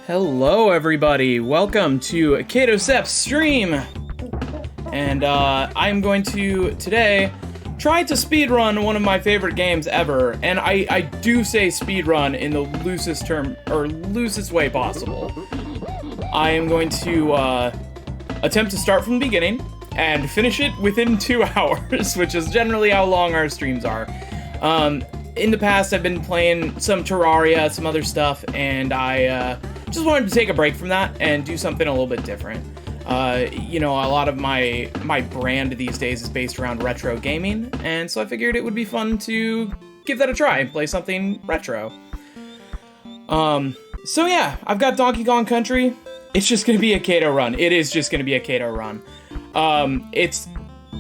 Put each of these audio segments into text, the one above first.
Hello everybody, welcome to Kato Sepp's stream, and I'm going to, today, try to speedrun one of my favorite games ever, and I do say speedrun in the loosest term, or loosest way possible. I am going to attempt to start from the beginning, and finish it within 2 hours, which is generally how long our streams are. In the past, I've been playing some Terraria, some other stuff, and I just wanted to take a break from that and do something a little bit different. You know, a lot of my brand these days is based around retro gaming, and so I figured it would be fun to give that a try and play something retro. So yeah, I've got Donkey Kong Country. It's just gonna be a Kato run. It is just gonna be a Kato run.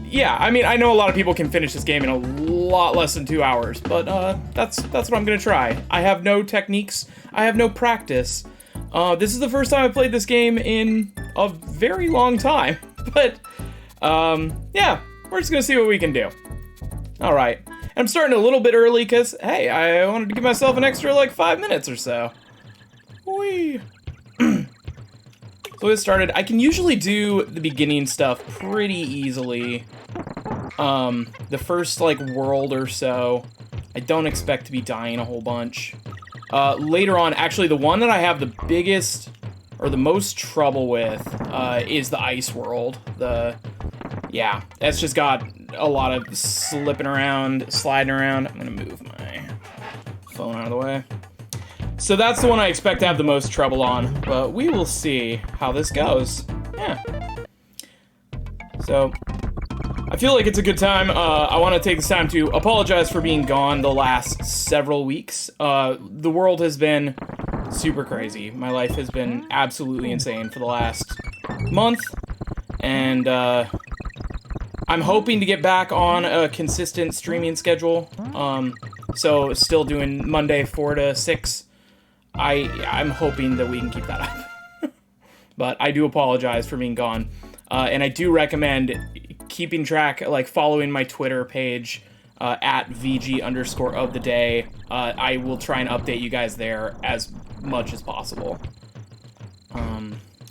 Yeah, I mean, I know a lot of people can finish this game in a lot less than 2 hours, but that's what I'm gonna try. I have no techniques, I have no practice. This is the first time I played this game in a very long time, but yeah, we're just gonna see what we can do. Alright, and I'm starting a little bit early because, hey, I wanted to give myself an extra, like, 5 minutes or so. Whee! So it started. I can usually do the beginning stuff pretty easily. The first, like, world or so, I don't expect to be dying a whole bunch. Later on, actually, the one that I have the biggest, or the most trouble with, is the ice world. Yeah, that's just got a lot of slipping around, sliding around. I'm gonna move my phone out of the way. So that's the one I expect to have the most trouble on, but we will see how this goes. Yeah. So, I feel like it's a good time. I want to take this time to apologize for being gone the last several weeks. The world has been super crazy. My life has been absolutely insane for the last month, and I'm hoping to get back on a consistent streaming schedule. So still doing Monday 4 to 6. I'm hoping that we can keep that up. But I do apologize for being gone. And I do recommend keeping track, like following my Twitter page, at VG_of the day. I will try and update you guys there as much as possible.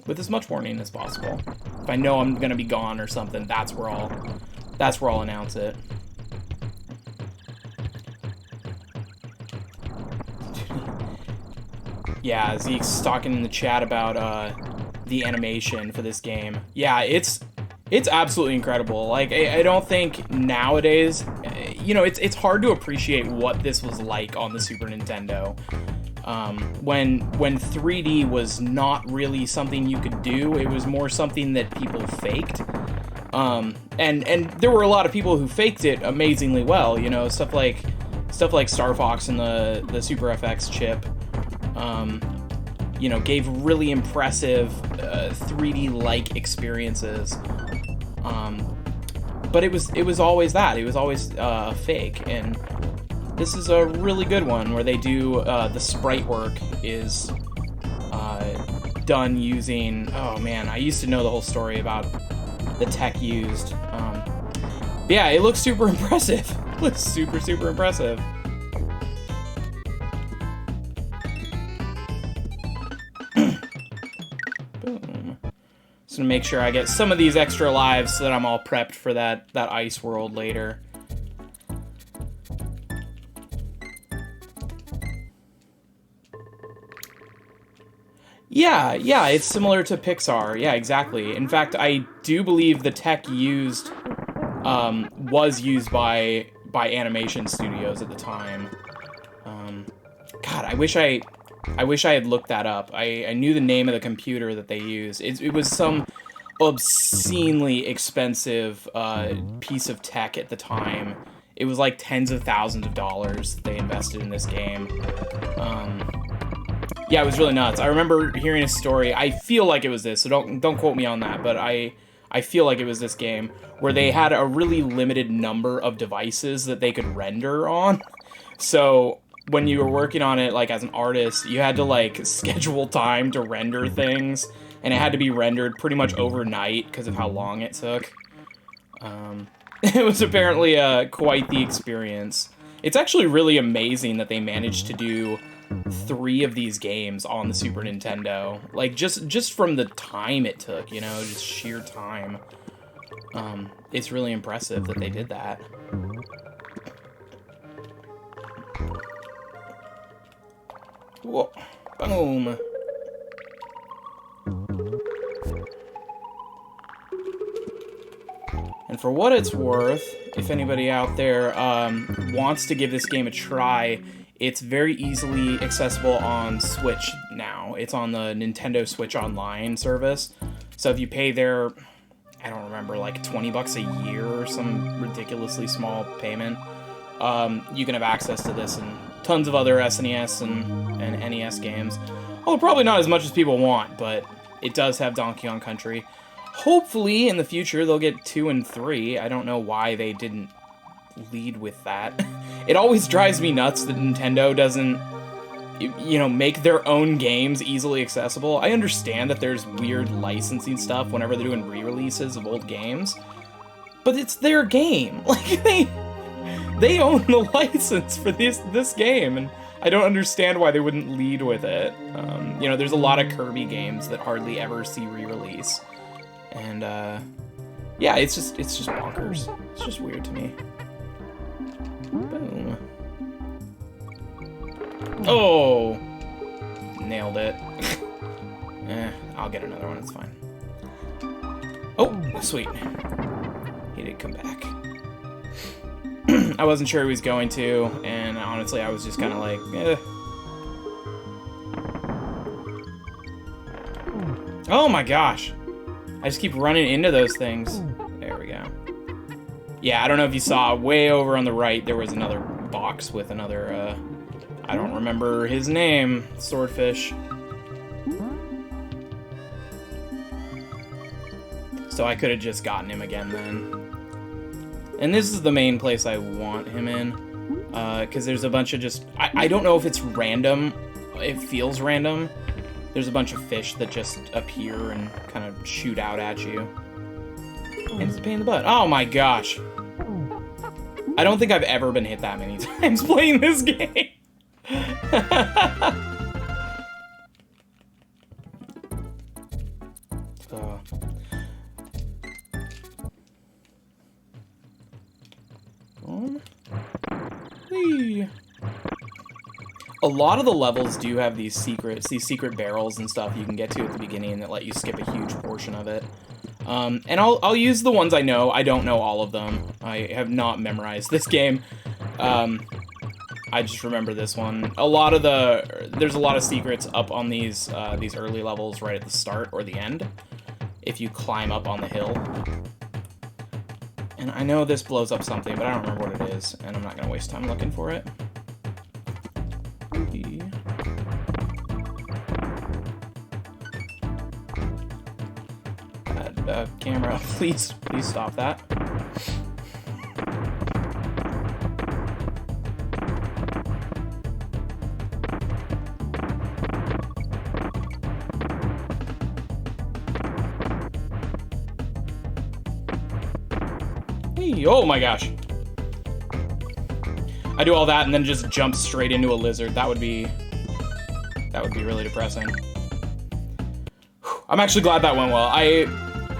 With as much warning as possible. If I know I'm gonna be gone or something, that's where I'll announce it. Yeah, Zeke's talking in the chat about the animation for this game. Yeah, it's absolutely incredible. Like, I don't think nowadays, you know, it's hard to appreciate what this was like on the Super Nintendo. When 3D was not really something you could do, it was more something that people faked. And there were a lot of people who faked it amazingly well, you know, stuff like Star Fox and the Super FX chip. You know, gave really impressive 3D-like experiences. But it was always that. It was always fake, and this is a really good one where they do the sprite work is done using. Oh man, I used to know the whole story about the tech used. Yeah, it looks super impressive. It looks super impressive. Just gonna make sure I get some of these extra lives so that I'm all prepped for that ice world later. Yeah, it's similar to Pixar. Yeah, exactly. In fact, I do believe the tech used was used by animation studios at the time. God, I wish I had looked that up. I knew the name of the computer that they used. It was some obscenely expensive piece of tech at the time. It was like tens of thousands of dollars they invested in this game. Yeah, it was really nuts. I remember hearing a story. I feel like it was this, so don't quote me on that, but I feel like it was this game where they had a really limited number of devices that they could render on. So when you were working on it, like, as an artist, you had to, like, schedule time to render things, and it had to be rendered pretty much overnight because of how long it took. It was apparently quite the experience. It's actually really amazing that they managed to do 3 of these games on the Super Nintendo. Like, just from the time it took, you know, just sheer time. It's really impressive that they did that. Whoa. Boom. And for what it's worth, if anybody out there wants to give this game a try, it's very easily accessible on Switch now. It's on the Nintendo Switch Online service. So if you pay their, I don't remember, like 20 bucks a year or some ridiculously small payment, you can have access to this and tons of other SNES and NES games. Well, probably not as much as people want, but it does have Donkey Kong Country. Hopefully, in the future, they'll get 2 and 3. I don't know why they didn't lead with that. It always drives me nuts that Nintendo doesn't, you know, make their own games easily accessible. I understand that there's weird licensing stuff whenever they're doing re-releases of old games, but it's their game. Like, they own the license for this game, and I don't understand why they wouldn't lead with it. You know, there's a lot of Kirby games that hardly ever see re-release. And, yeah, it's just bonkers. It's just weird to me. Boom. Oh! Nailed it. I'll get another one, it's fine. Oh, sweet. He did come back. I wasn't sure he was going to, and honestly, I was just kind of like, eh. Oh my gosh! I just keep running into those things. There we go. Yeah, I don't know if you saw, way over on the right, there was another box with another, I don't remember his name, swordfish. So I could have just gotten him again then. And this is the main place I want him in, because there's a bunch of just, I don't know if it's random, it feels random. There's a bunch of fish that just appear and kind of shoot out at you. And it's a pain in the butt. Oh my gosh. I don't think I've ever been hit that many times playing this game. A lot of the levels do have these secret barrels and stuff you can get to at the beginning that let you skip a huge portion of it. And I'll use the ones I know. I don't know all of them. I have not memorized this game. I just remember this one. There's a lot of secrets up on these early levels right at the start or the end, if you climb up on the hill. And I know this blows up something, but I don't remember what it is, and I'm not gonna waste time looking for it. Camera, please stop that. Hey, oh my gosh. I do all that and then just jump straight into a lizard. That would be really depressing. I'm actually glad that went well.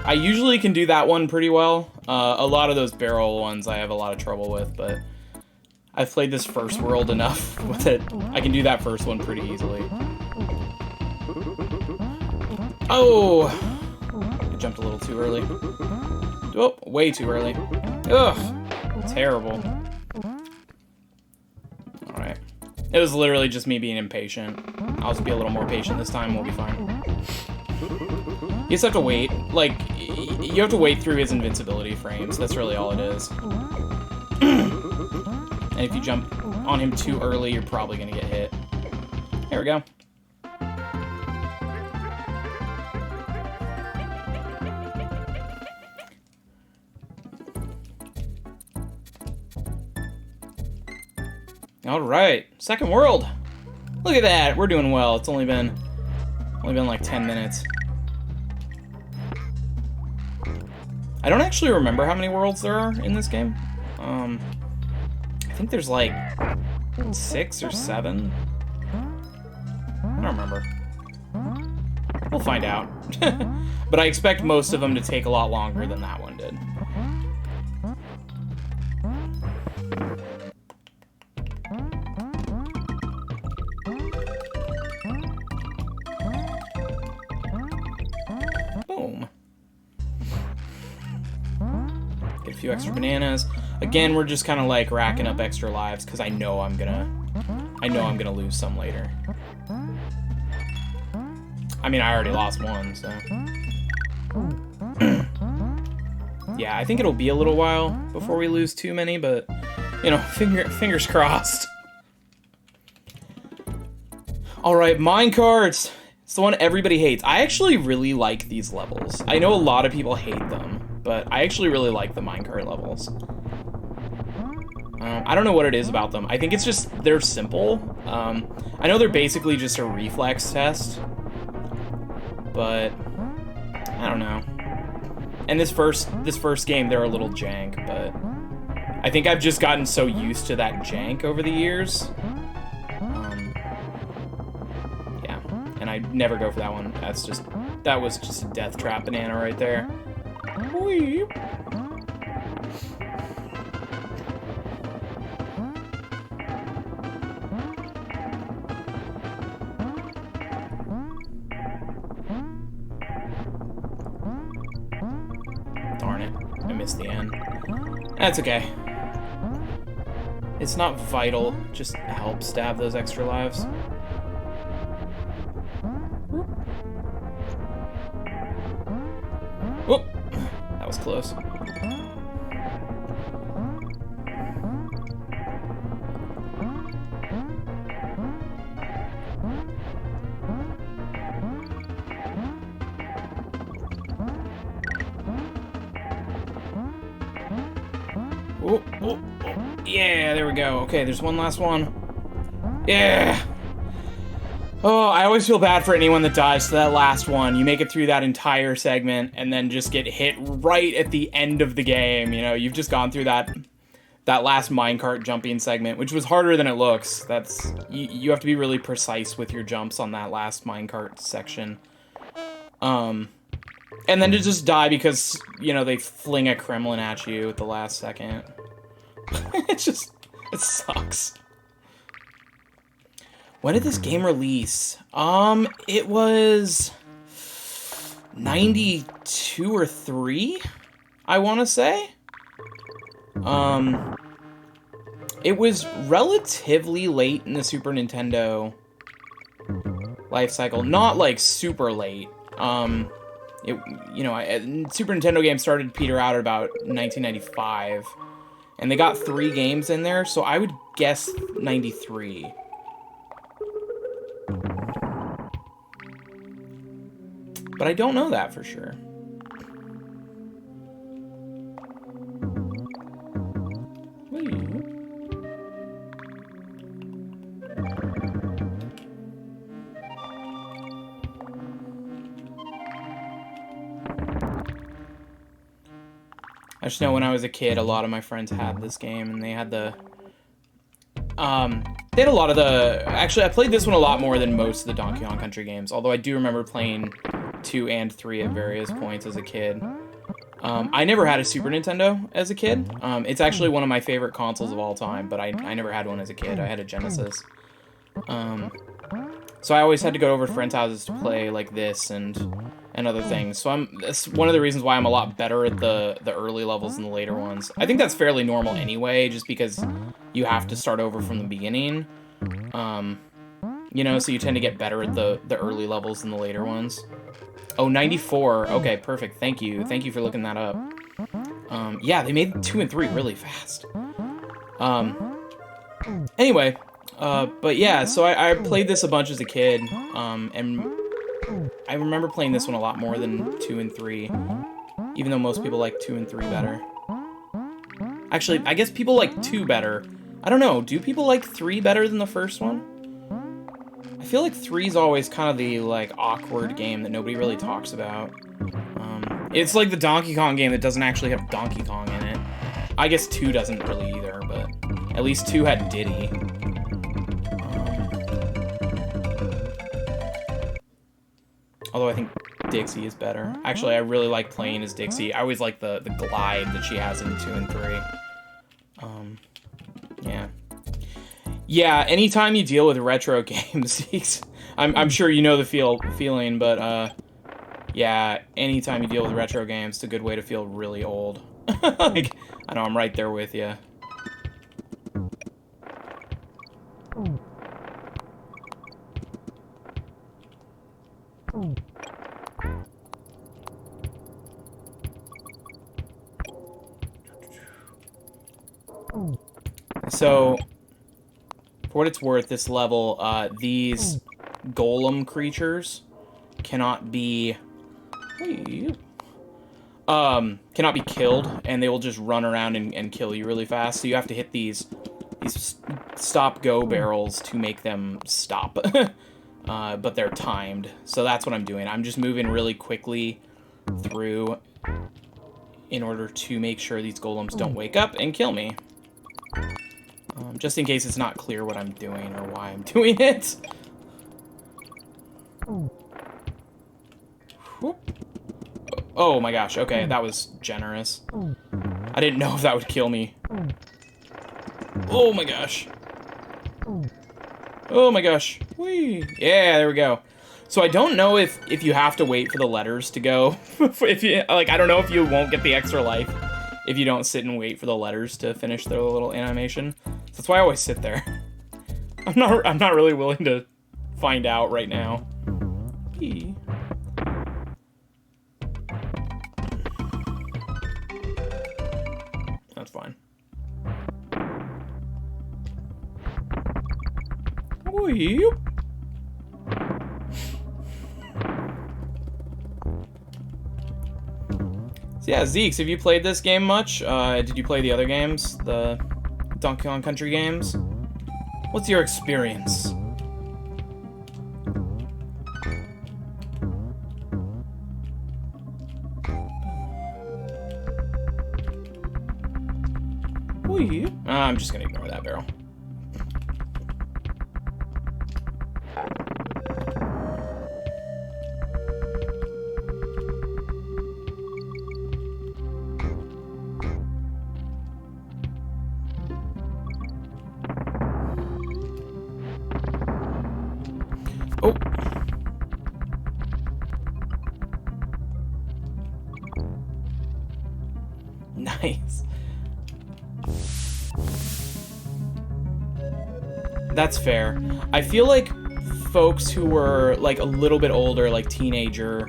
I usually can do that one pretty well. A lot of those barrel ones I have a lot of trouble with, but I've played this first world enough with it. I can do that first one pretty easily. Oh! I jumped a little too early. Oh, way too early. Ugh! Terrible. Alright. It was literally just me being impatient. I'll just be a little more patient this time, we'll be fine. You just have to wait. Like, you have to wait through his invincibility frames. That's really all it is. And if you jump on him too early, you're probably gonna get hit. There we go. Alright, second world. Look at that, we're doing well. It's only been like 10 minutes. I don't actually remember how many worlds there are in this game. I think there's like 6 or 7. don't remember. We'll find out. But I expect most of them to take a lot longer than that one did. Boom. Get a few extra bananas. Again, we're just kind of like racking up extra lives because I know I'm gonna lose some later. I mean, I already lost one, so. Yeah, I think it'll be a little while before we lose too many, but, you know, fingers crossed. Alright, minecarts. It's the one everybody hates. I actually really like these levels. I know a lot of people hate them, but I actually really like the minecart levels. I don't know what it is about them. I think it's just, they're simple. I know they're basically just a reflex test, but I don't know. And this first game, they're a little jank, but I think I've just gotten so used to that jank over the years. Yeah, and I never go for that one. That was just a death trap banana right there. Whee! Darn it, I missed the end. That's okay. It's not vital, just helps to have those extra lives. Whoop! That was close. Oh, oh, oh. Yeah, there we go. Okay, there's one last one. Yeah! Oh, I always feel bad for anyone that dies to that last one. You make it through that entire segment and then just get hit right at the end of the game. You know, you've just gone through that last minecart jumping segment, which was harder than it looks. That's you have to be really precise with your jumps on that last minecart section. And then to just die because, you know, they fling a Kremlin at you at the last second. It sucks. When did this game release? It was 92 or 3, I want to say. It was relatively late in the Super Nintendo life cycle. Not, like, super late. Super Nintendo games started to peter out at about 1995. And they got 3 games in there, so I would guess 93. But I don't know that for sure. I just know when I was a kid, a lot of my friends had this game, and they had a lot of the... Actually, I played this one a lot more than most of the Donkey Kong Country games, although I do remember playing 2 and 3 at various points as a kid. I never had a Super Nintendo as a kid. It's actually one of my favorite consoles of all time, but I never had one as a kid. I had a Genesis. So I always had to go over to friends' houses to play like this and other things. So that's one of the reasons why I'm a lot better at the early levels than the later ones. I think that's fairly normal anyway, just because you have to start over from the beginning. You know, so you tend to get better at the early levels than the later ones. Oh, 94. Okay, perfect. Thank you. Thank you for looking that up. Yeah, they made 2 and 3 really fast. Anyway, but yeah, so I played this a bunch as a kid, and I remember playing this one a lot more than 2 and 3, even though most people like 2 and 3 better. Actually, I guess people like 2 better. I don't know, do people like 3 better than the first one? I feel like 3's always kind of the, like, awkward game that nobody really talks about. It's like the Donkey Kong game that doesn't actually have Donkey Kong in it. I guess 2 doesn't really either, but at least 2 had Diddy. Although I think Dixie is better. Actually, I really like playing as Dixie. I always like the glide that she has in 2 and 3. Yeah. Yeah, anytime you deal with retro games, I'm sure you know the feeling, but yeah, anytime you deal with retro games, it's a good way to feel really old. Like, I know, I'm right there with you. So, for what it's worth, this level, these golem creatures cannot be killed, and they will just run around and kill you really fast. So you have to hit these stop-go barrels to make them stop. But they're timed, so that's what I'm doing. I'm just moving really quickly through in order to make sure these golems don't wake up and kill me. Just in case it's not clear what I'm doing or why I'm doing it. Oh my gosh, okay, that was generous. I didn't know if that would kill me. Oh my gosh. Oh my gosh. Whee! Yeah, there we go. So I don't know if you have to wait for the letters to go. If you like, I don't know if you won't get the extra life if you don't sit and wait for the letters to finish their little animation. So that's why I always sit there. I'm not really willing to find out right now. That's fine. Whee! So yeah, Zeeks, have you played this game much? Did you play the other games? The Donkey Kong Country games? What's your experience? Whee! I'm just gonna ignore that barrel. Oh. Nice. That's fair. I feel like folks who were like a little bit older, like teenager,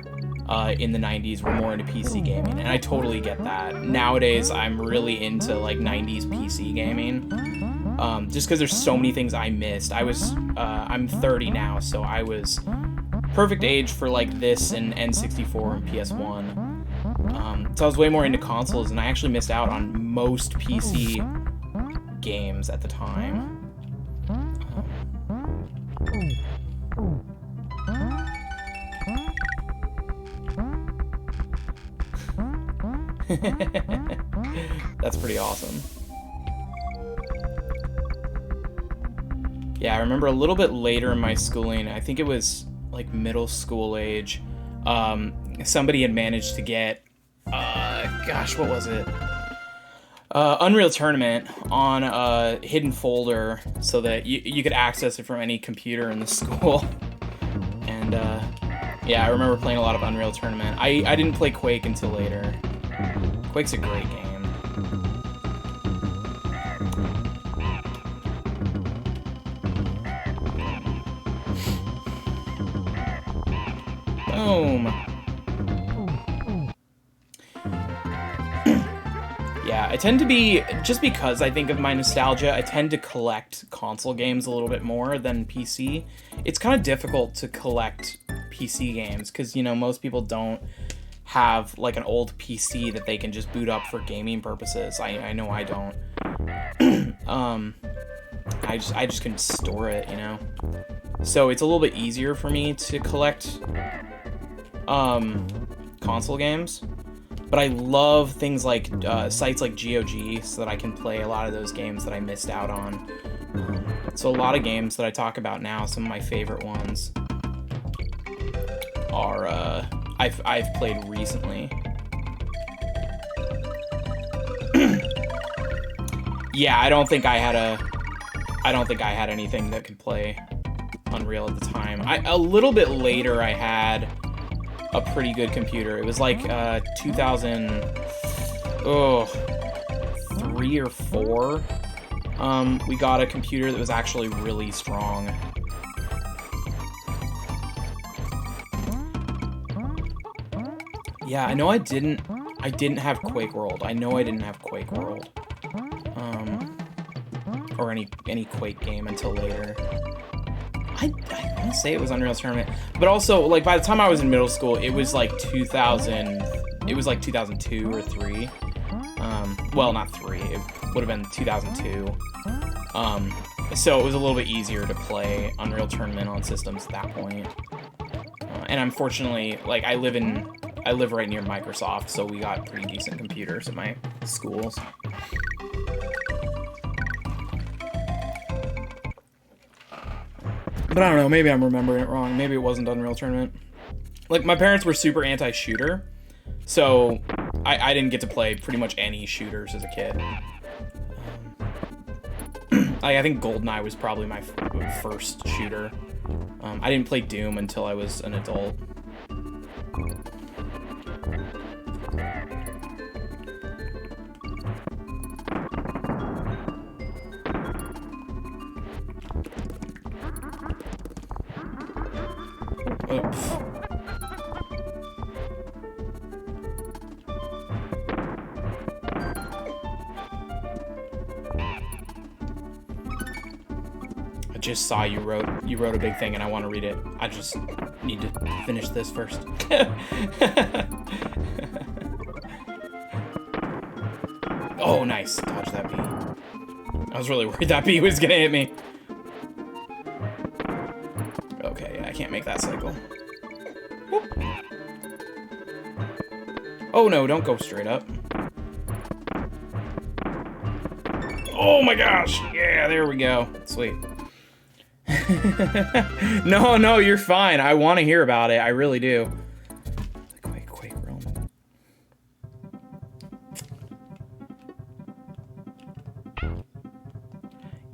in the 90s were more into PC gaming, and I totally get that. Nowadays, I'm really into like 90s PC gaming. Just because there's so many things I missed. I'm 30 now, so I was perfect age for like this and N64 and PS1. So I was way more into consoles, and I actually missed out on most PC games at the time. That's pretty awesome. Yeah, I remember a little bit later in my schooling, I think it was like middle school age, somebody had managed to get, gosh, what was it? Unreal Tournament on a hidden folder so that you could access it from any computer in the school. And yeah, I remember playing a lot of Unreal Tournament. I didn't play Quake until later. Quake's a great game. Boom. Yeah, I tend to be, just because I think of my nostalgia, I tend to collect console games a little bit more than PC. It's kind of difficult to collect PC games because, you know, most people don't have like an old PC that they can just boot up for gaming purposes. I know I don't. I just couldn't store it, you know. So it's a little bit easier for me to collect console games. But I love things like sites like GOG so that I can play a lot of those games that I missed out on. So a lot of games that I talk about now, some of my favorite ones. are I've played recently. Yeah, I don't think I had anything that could play Unreal at the time. A little bit later I had a pretty good computer. It was like 2003 or 4. We got a computer that was actually really strong. Yeah, I know I didn't have Quake World. I know I didn't have Quake World. Or any Quake game until later. I want to say it was Unreal Tournament, but also, like, by the time I was in middle school, it was like 2000, it was like 2002 or 3. Well, not 3, it would have been 2002. So it was a little bit easier to play Unreal Tournament on systems at that point. And unfortunately, like, I live right near Microsoft, so we got pretty decent computers at my schools. But I don't know, maybe I'm remembering it wrong. Maybe it wasn't Unreal Tournament. Like, my parents were super anti-shooter, so I didn't get to play pretty much any shooters as a kid. I think GoldenEye was probably my first shooter. I didn't play Doom until I was an adult. Oops. I just saw you wrote a big thing and I want to read it. I just need to finish this first. Oh, nice. Dodge that bee. I was really worried that bee was gonna hit me. Okay, yeah, I can't make that cycle. Whoop. Oh no, don't go straight up. Oh my gosh! Yeah, there we go. Sweet. No, you're fine. I want to hear about it. I really do. Quake Realm.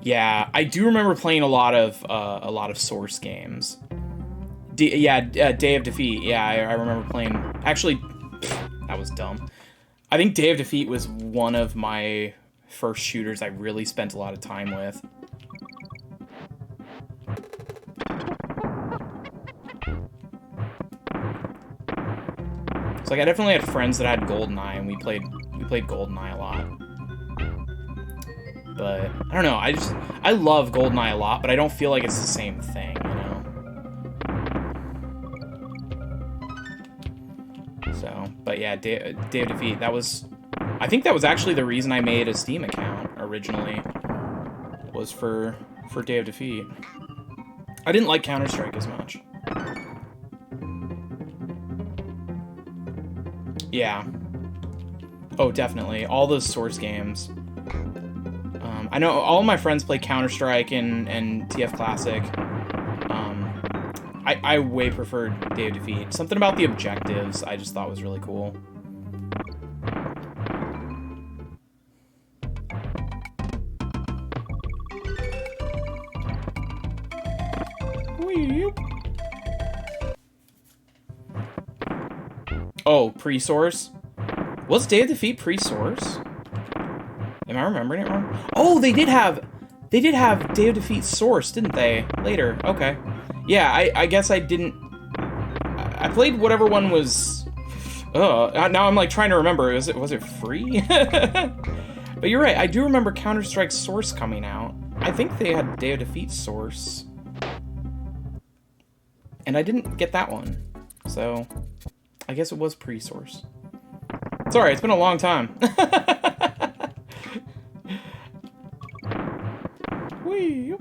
Yeah, I do remember playing a lot of Source games. Day of Defeat. Yeah, I remember playing. Actually, that was dumb. I think Day of Defeat was one of my first shooters I really spent a lot of time with. So, like, I definitely had friends that had GoldenEye, and we played GoldenEye a lot. But I don't know. I love GoldenEye a lot, but I don't feel like it's the same thing, you know. So, but yeah, Day of Defeat. I think that was actually the reason I made a Steam account originally. Was for Day of Defeat. I didn't like Counter-Strike as much. Yeah. Oh, definitely. All those Source games. I know all my friends play Counter-Strike and TF Classic. I way preferred Day of Defeat. Something about the objectives I just thought was really cool. Oh, pre-Source? Was Day of Defeat pre-Source? Am I remembering it wrong? Oh, they did have Day of Defeat Source, didn't they? Later. Okay. Yeah, I guess I didn't. I played whatever one was. Now I'm like trying to remember. Was it free? But you're right. I do remember Counter-Strike Source coming out. I think they had Day of Defeat Source, and I didn't get that one. So I guess it was pre-Source. Sorry, it's been a long time. Whee!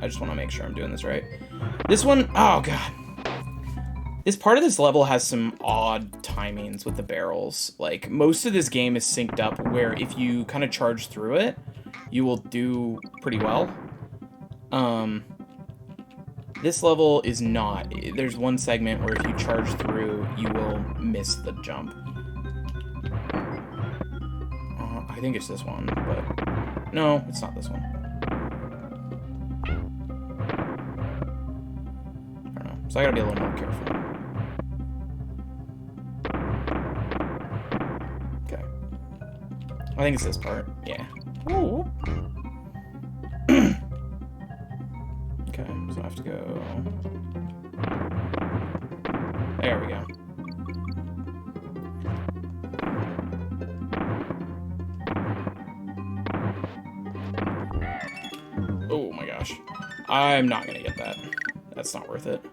I just want to make sure I'm doing this right. This one, oh god. This part of this level has some odd timings with the barrels. Like, most of this game is synced up where if you kind of charge through it, you will do pretty well. This level is not. There's one segment where if you charge through, you will miss the jump. I think it's this one, but no, it's not this one. I don't know. So I gotta be a little more careful. Okay. I think it's this part. Yeah. Ooh. Okay, so I have to go. There we go. Oh my gosh. I'm not gonna get that. That's not worth it.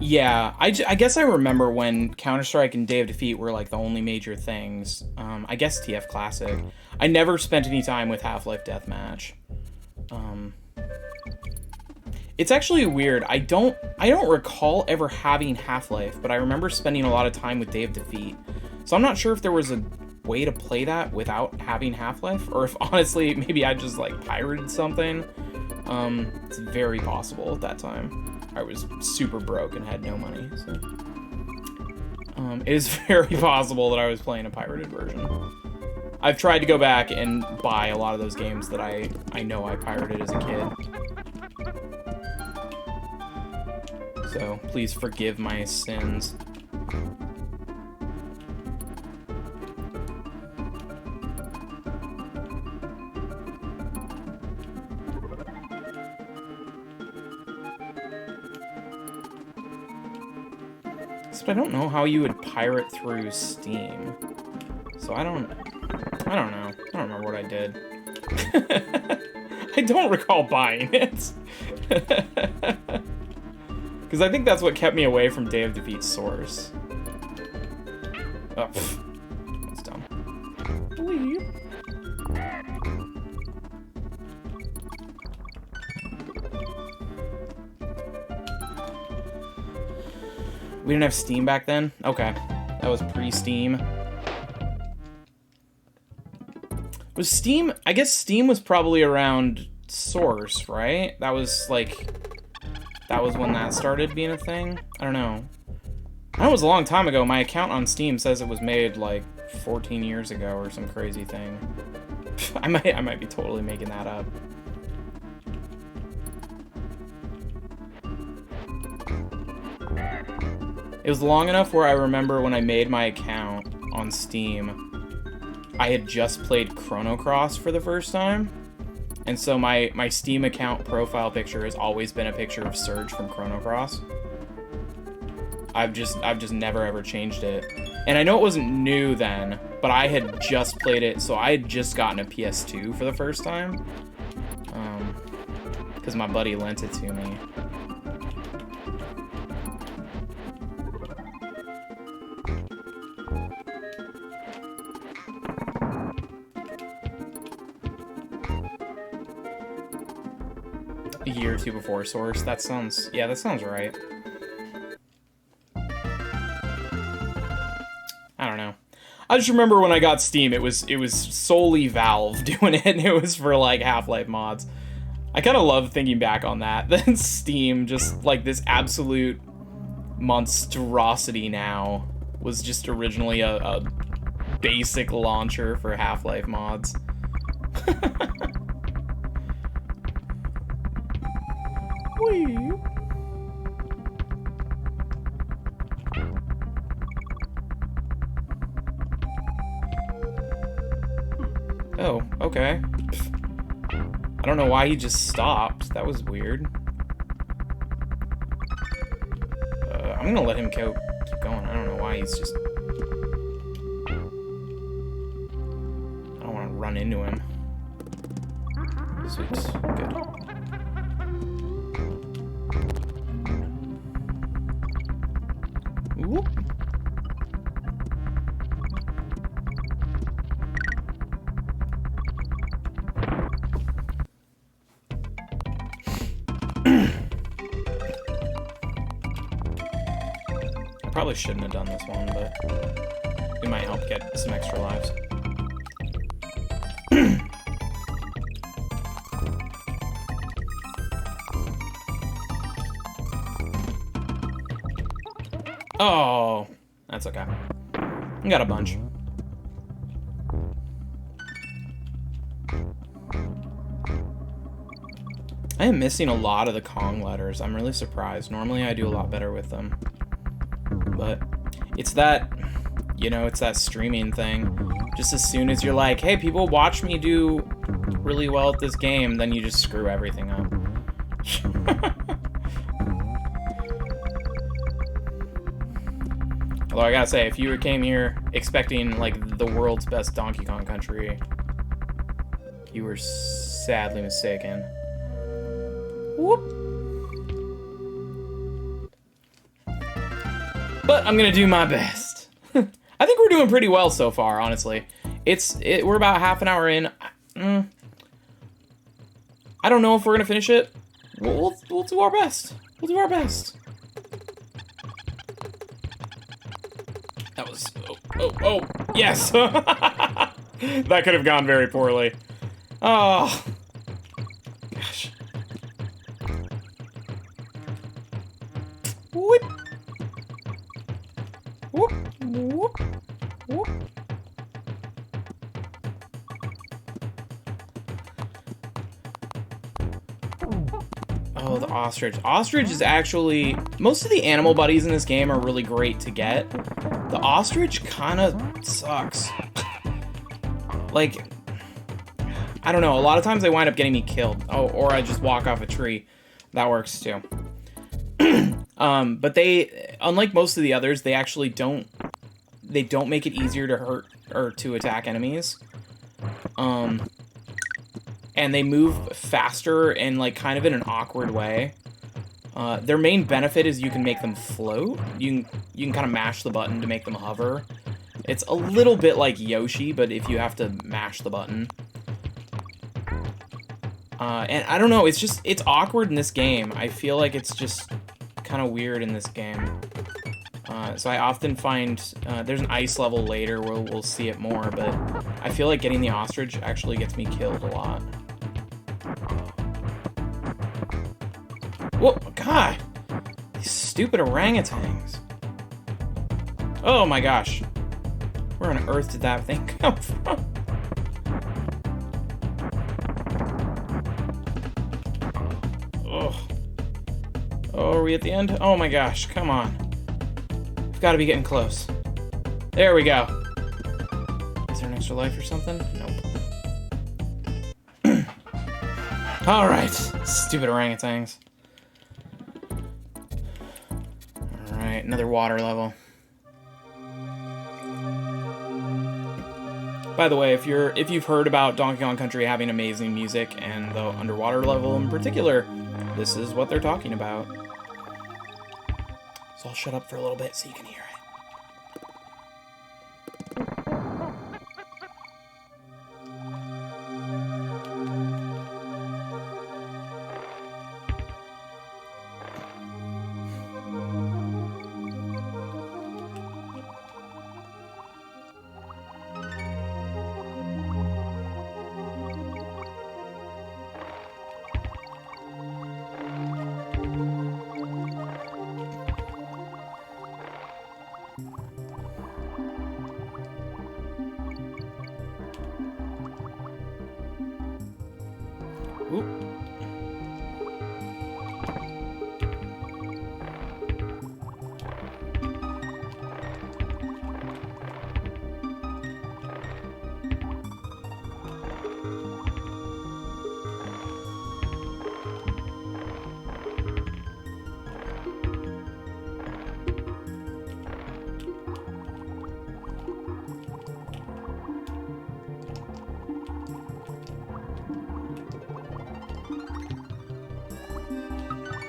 Yeah, I guess I remember when Counter-Strike and Day of Defeat were like the only major things. I guess TF Classic. I never spent any time with Half-Life Deathmatch. It's actually weird. I don't recall ever having Half-Life, but I remember spending a lot of time with Day of Defeat. So I'm not sure if there was a way to play that without having Half-Life, or if honestly maybe I just like pirated something. It's very possible at that time. I was super broke and had no money, so it is very possible that I was playing a pirated version. I've tried to go back and buy a lot of those games that I know I pirated as a kid. So please forgive my sins. I don't know how you would pirate through Steam. So I don't know. I don't remember what I did. I don't recall buying it. Because I think that's what kept me away from Day of Defeat Source. Oh, that's dumb. We didn't have Steam back then? Okay. That was pre-Steam. Was Steam... I guess Steam was probably around Source, right? That was, like... That was when that started being a thing? I don't know. I know it was a long time ago. My account on Steam says it was made, like, 14 years ago or some crazy thing. I might be totally making that up. It was long enough where I remember when I made my account on Steam, I had just played Chrono Cross for the first time. And so my Steam account profile picture has always been a picture of Surge from Chrono Cross. I've just never ever changed it. And I know it wasn't new then, but I had just played it, so I had just gotten a PS2 for the first time. Because my buddy lent it to me. A year or two before Source. That sounds right. I don't know. I just remember when I got Steam, it was solely Valve doing it, and it was for like Half-Life mods. I kind of love thinking back on that. Then Steam, just like this absolute monstrosity now, was just originally a basic launcher for Half-Life mods. Whee! Oh, okay. I don't know why he just stopped. That was weird. I'm gonna let him keep going. I don't know why he's just... I don't want to run into him. Sweet. Good. Whoop. I probably shouldn't have done this one, but it might help get some extra lives. Oh, that's okay. I got a bunch. I am missing a lot of the Kong letters. I'm really surprised. Normally I do a lot better with them. But it's that, you know, it's that streaming thing. Just as soon as you're like, hey, people watch me do really well at this game, then you just screw everything up. Although I gotta say, if you came here expecting, like, the world's best Donkey Kong Country, you were sadly mistaken. Whoop. But I'm gonna do my best. I think we're doing pretty well so far, honestly. We're about half an hour in. I don't know if we're gonna finish it. We'll do our best. We'll do our best. That was... Oh, yes! That could have gone very poorly. Oh. Gosh. Whoop. Whoop. Whoop. Whoop. Oh, the ostrich. Ostrich is actually... Most of the animal buddies in this game are really great to get. The ostrich kind of sucks. Like, I don't know. A lot of times they wind up getting me killed. Oh, or I just walk off a tree. That works too. But they, unlike most of the others, they actually don't make it easier to hurt or to attack enemies. And they move faster and, like, kind of in an awkward way. Their main benefit is you can make them float. You can kind of mash the button to make them hover. It's a little bit like Yoshi, but if you have to mash the button. And I don't know, it's awkward in this game. I feel like it's just kind of weird in this game. So I often find, there's an ice level later where we'll see it more, but I feel like getting the ostrich actually gets me killed a lot. Whoa, God! These stupid orangutans. Oh my gosh. Where on earth did that thing come from? Oh. Oh, are we at the end? Oh my gosh, come on. We've got to be getting close. There we go. Is there an extra life or something? Nope. Alright, stupid orangutans. Alright, another water level. By the way, if you've heard about Donkey Kong Country having amazing music, and the underwater level in particular, this is what they're talking about. So I'll shut up for a little bit so you can hear it. Oop.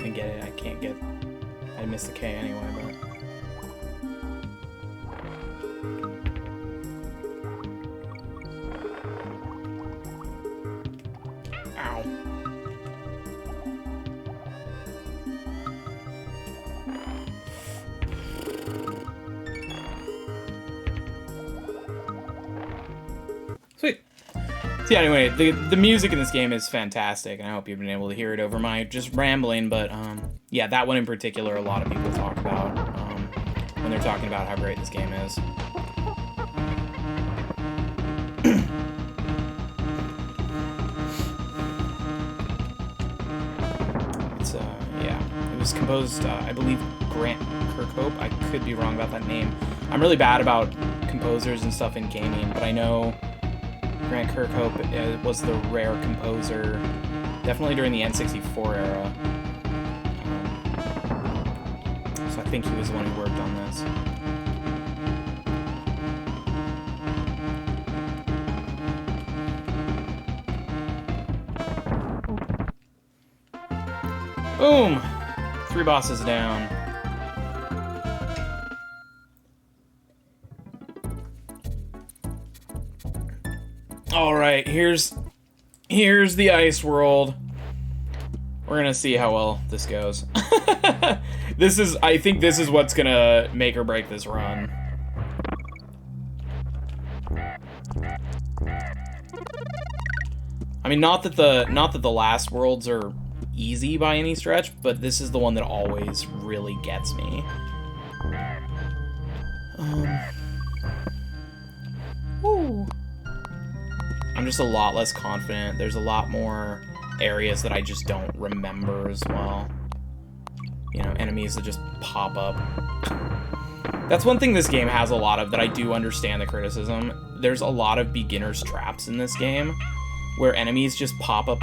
I get it, I can't get... I missed the K anyway, but... Ow. Yeah, anyway, the music in this game is fantastic, and I hope you've been able to hear it over my just rambling, but, yeah, that one in particular, a lot of people talk about, when they're talking about how great this game is. It's, yeah, it was composed, I believe, Grant Kirkhope. I could be wrong about that name. I'm really bad about composers and stuff in gaming, but I know Grant Kirkhope was the rare composer, definitely during the N64 era. So I think he was the one who worked on this. Boom! 3 bosses down. Alright, here's the ice world. We're gonna see how well this goes. I think this is what's gonna make or break this run. I mean, not that the last worlds are easy by any stretch, but this is the one that always really gets me. Woo. I'm just a lot less confident. There's a lot more areas that I just don't remember as well. You know, enemies that just pop up. That's one thing this game has a lot of that I do understand the criticism. There's a lot of beginner's traps in this game where enemies just pop up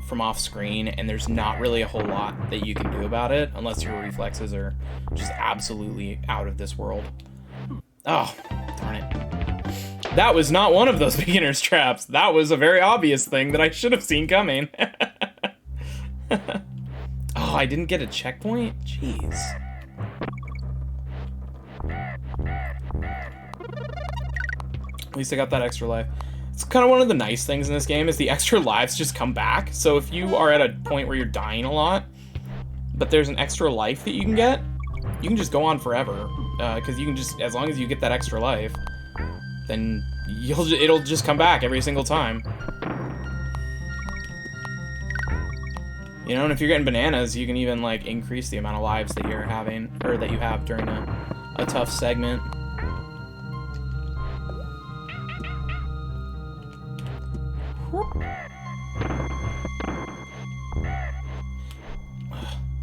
from off screen, and there's not really a whole lot that you can do about it unless your reflexes are just absolutely out of this world. Oh, darn it. That was not one of those beginner's traps. That was a very obvious thing that I should have seen coming. Oh, I didn't get a checkpoint? Jeez. At least I got that extra life. It's kind of one of the nice things in this game is the extra lives just come back. So if you are at a point where you're dying a lot, but there's an extra life that you can get, you can just go on forever. Because you can just, as long as you get that extra life, then it'll just come back every single time. You know, and if you're getting bananas, you can even, like, increase the amount of lives that you're having, or that you have during a tough segment.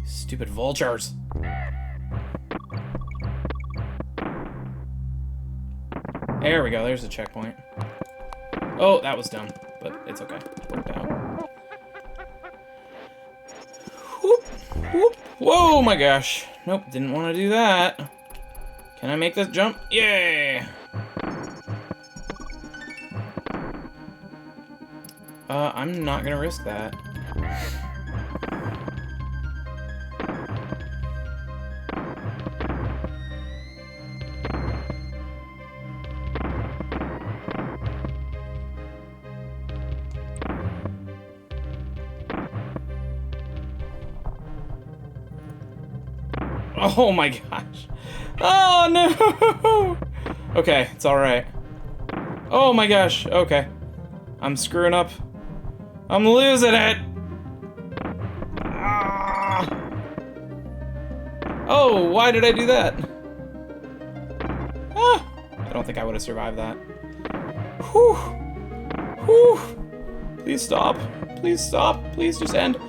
Stupid vultures. There we go, there's the checkpoint. Oh, that was dumb, but it's okay. It worked out. Whoop, whoop. Whoa, my gosh. Nope, didn't want to do that. Can I make this jump? Yay! I'm not gonna risk that. Oh my gosh. Oh no! Okay, it's alright. Oh my gosh, okay. I'm screwing up. I'm losing it! Ah. Oh, why did I do that? Ah, I don't think I would have survived that. Whew. Whew. Please stop. Please stop. Please just end.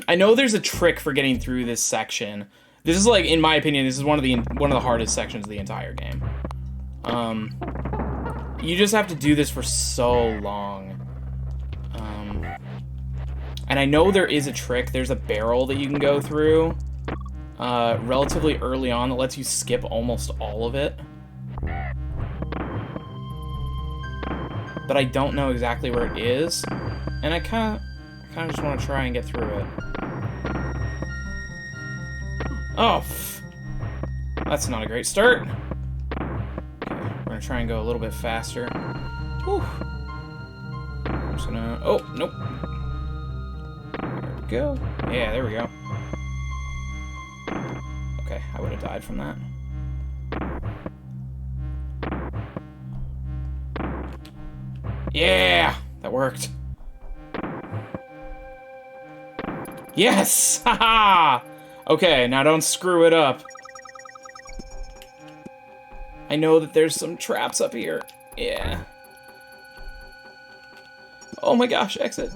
I know there's a trick for getting through this section. This is, like, in my opinion, this is one of the hardest sections of the entire game. You just have to do this for so long. And I know there is a trick. There's a barrel that you can go through relatively early on that lets you skip almost all of it. But I don't know exactly where it is. And I kind of just want to try and get through it. Oh, that's not a great start. Okay, we're gonna try and go a little bit faster. Whew. I'm just gonna, oh, nope. There we go. Yeah, there we go. Okay, I would have died from that. Yeah, that worked. Yes! Haha! Okay, now don't screw it up. I know that there's some traps up here. Yeah. Oh my gosh, exit.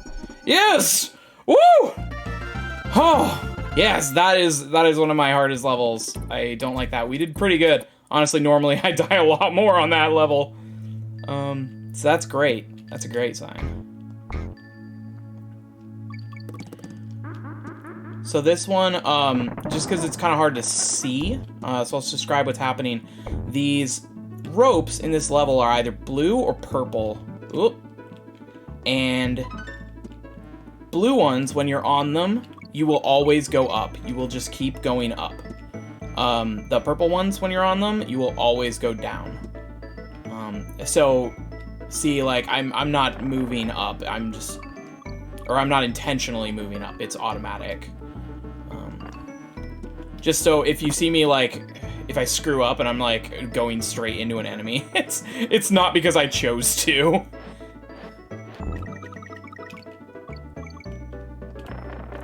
Yes! Woo! Oh, yes, that is one of my hardest levels. I don't like that. We did pretty good. Honestly, normally I die a lot more on that level. So that's great. That's a great sign. So this one, just because it's kind of hard to see, so I'll describe what's happening. These ropes in this level are either blue or purple. Oop. And blue ones, when you're on them, you will always go up. You will just keep going up. The purple ones, when you're on them, you will always go down. So, see, like, I'm not moving up. I'm not intentionally moving up. It's automatic. Just so if you see me, like, if I screw up and I'm, like, going straight into an enemy, it's not because I chose to.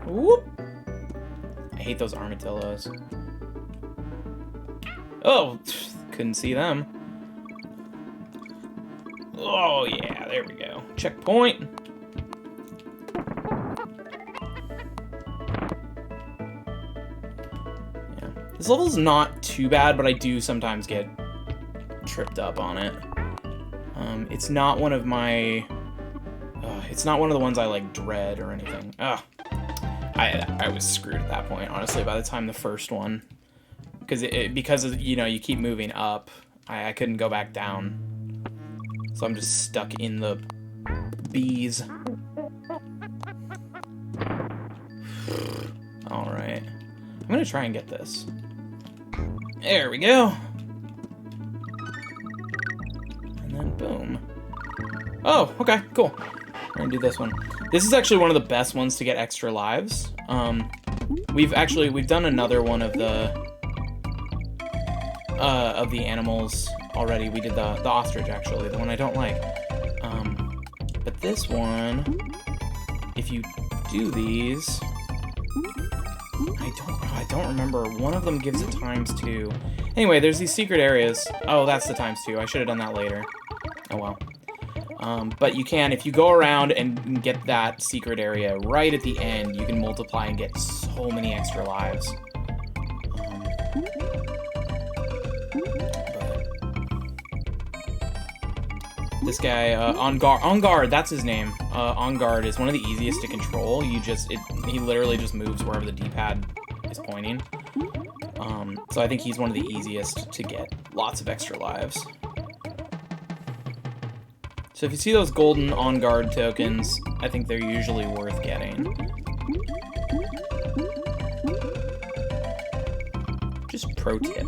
Whoop. I hate those armadillos. Oh, couldn't see them. Oh, yeah, there we go. Checkpoint. Yeah. This level's not too bad, but I do sometimes get tripped up on it. It's not one of my... it's not one of the ones I, like, dread or anything. Ugh. I was screwed at that point, honestly, by the time the first one. Because of, you know, you keep moving up, I couldn't go back down. So I'm just stuck in the bees. Alright. I'm gonna try and get this. There we go. And then boom. Oh, okay, cool. We're gonna do this one. This is actually one of the best ones to get extra lives. We've done another one of the animals already. We did the ostrich, actually, the one I don't like. But this one, if you do these, I don't remember. One of them gives it ×2. Anyway, there's these secret areas. Oh, that's the ×2. I should have done that later. Oh well. But you can, if you go around and get that secret area right at the end, you can multiply and get so many extra lives. This guy, On Guard, that's his name. On Guard is one of the easiest to control. He literally just moves wherever the D-pad is pointing. So I think he's one of the easiest to get lots of extra lives. So if you see those golden On Guard tokens, I think they're usually worth getting. Just pro tip.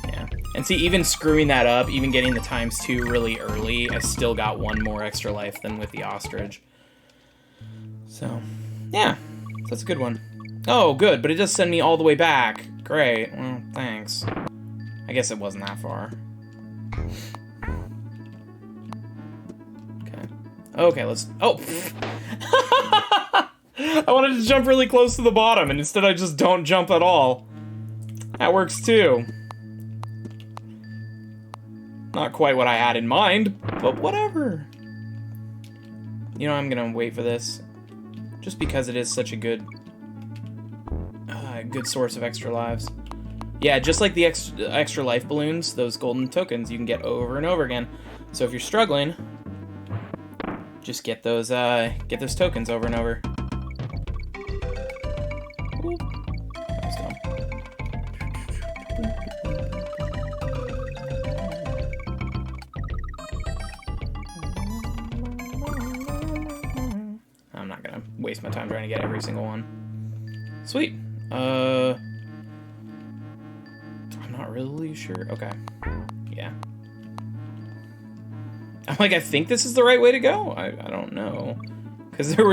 Yeah. And see, even screwing that up, even getting the ×2 really early, I still got one more extra life than with the ostrich. So, yeah. So that's a good one. Oh, good, but it does send me all the way back. Great. Well, thanks. I guess it wasn't that far. Okay, let's... Oh! I wanted to jump really close to the bottom, and instead I just don't jump at all. That works too. Not quite what I had in mind, but whatever. You know, I'm gonna wait for this. Just because it is such a good source of extra lives. Yeah, just like the extra life balloons, those golden tokens you can get over and over again. So if you're struggling, just get those tokens over and over. Ooh, that was dumb. I'm not gonna waste my time trying to get every single one. Sweet. I'm not really sure. Okay. Yeah. I'm like, I think this is the right way to go. I don't know. Because there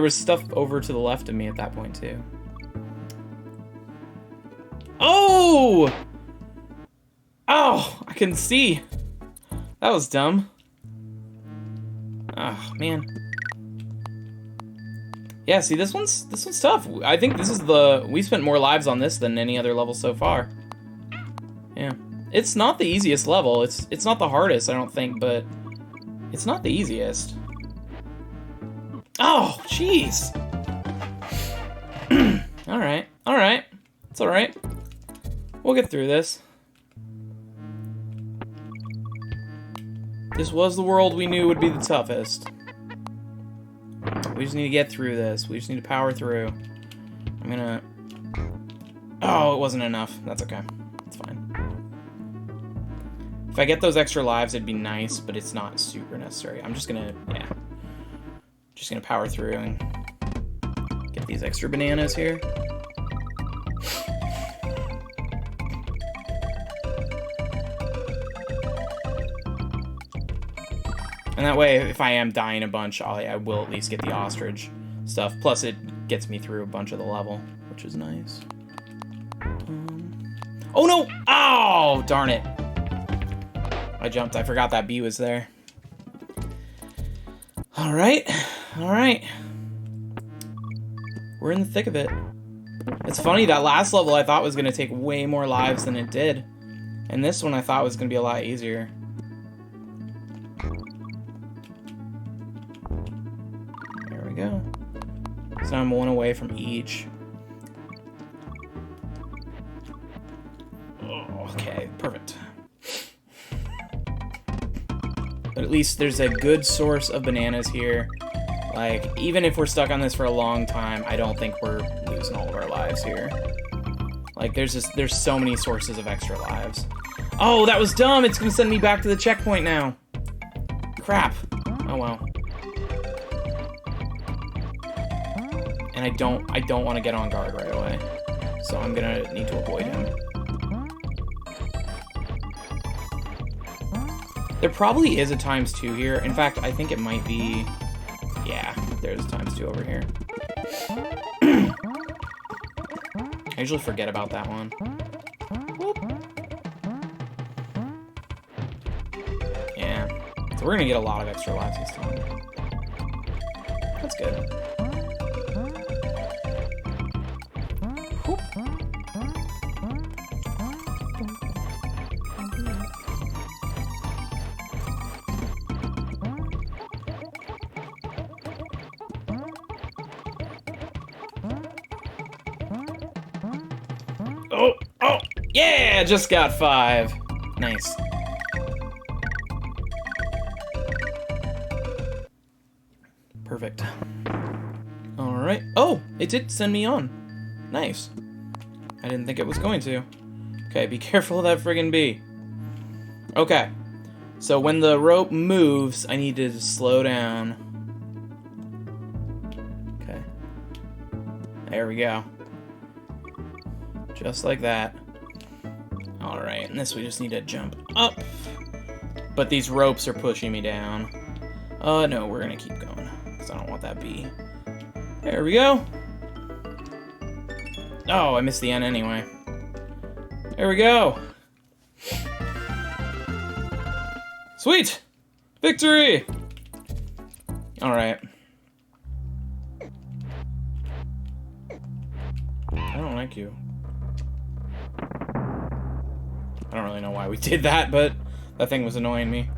was stuff over to the left of me at that point, too. Oh! Oh! I can see. That was dumb. Oh, man. Yeah, see, this one's tough. I think this is we spent more lives on this than any other level so far. Yeah. It's not the easiest level. It's not the hardest, I don't think, but it's not the easiest. Oh, jeez. Alright, alright. It's alright. We'll get through this. This was the world we knew would be the toughest. We just need to get through this. We just need to power through. I'm gonna... Oh, it wasn't enough. That's okay. It's fine. If I get those extra lives, it'd be nice, but it's not super necessary. I'm just gonna... Yeah. Just gonna power through and get these extra bananas here. And that way, if I am dying a bunch, I will at least get the ostrich stuff. Plus, it gets me through a bunch of the level, which is nice. Oh, no! Oh, darn it. I jumped. I forgot that bee was there. All right. All right. We're in the thick of it. It's funny, that last level I thought was going to take way more lives than it did. And this one I thought was going to be a lot easier. Go. So I'm one away from each. Oh, okay, perfect. But at least there's a good source of bananas here. Like, even if we're stuck on this for a long time, I don't think we're losing all of our lives here. Like, there's so many sources of extra lives. Oh, that was dumb! It's gonna send me back to the checkpoint now. Crap. Oh well. And I don't want to get on guard right away. So I'm gonna need to avoid him. There probably is a ×2 here. In fact, I think it might be... Yeah, there's a ×2 over here. I usually forget about that one. Yeah. So we're gonna get a lot of extra lives this time. That's good. Oh, yeah, just got 5. Nice. Perfect. All right. Oh, it did send me on. Nice. I didn't think it was going to. Okay, be careful of that friggin' bee. Okay. So when the rope moves, I need to slow down. Okay. There we go. Just like that. Alright, and this we just need to jump up. But these ropes are pushing me down. No, we're gonna keep going, because I don't want that bee. There we go. Oh, I missed the end anyway. There we go. Sweet! Victory! Alright. I don't like you. I don't really know why we did that, but that thing was annoying me.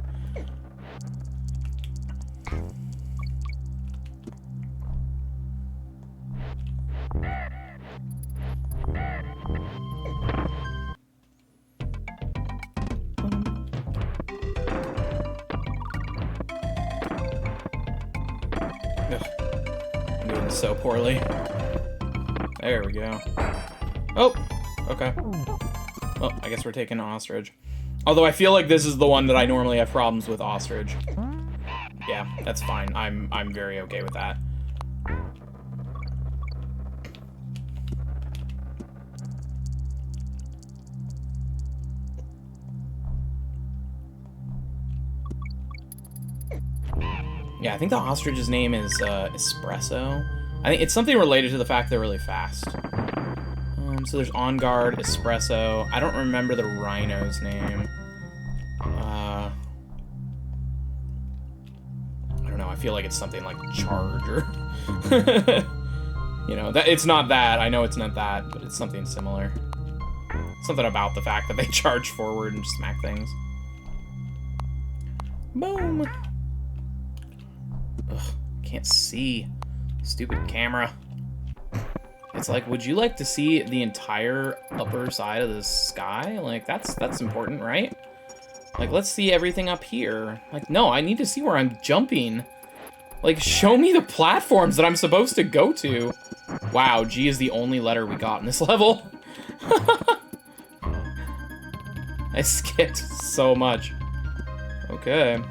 Ugh. I'm doing so poorly. There we go. Oh, okay. Well, I guess we're taking ostrich. Although I feel like this is the one that I normally have problems with ostrich. Yeah, that's fine. I'm very okay with that. Yeah, I think the ostrich's name is Espresso. I think it's something related to the fact they're really fast. So there's On Guard, Espresso. I don't remember the rhino's name. feel like it's something like charge or... you know, that it's not that. I know it's not that, but it's something similar. Something about the fact that they charge forward and smack things. Boom! Ugh, can't see. Stupid camera. It's like, would you like to see the entire upper side of the sky? Like, that's important, right? Like, let's see everything up here. Like, no, I need to see where I'm jumping. Like, show me the platforms that I'm supposed to go to. Wow, G is the only letter we got in this level. I skipped so much. Okay. And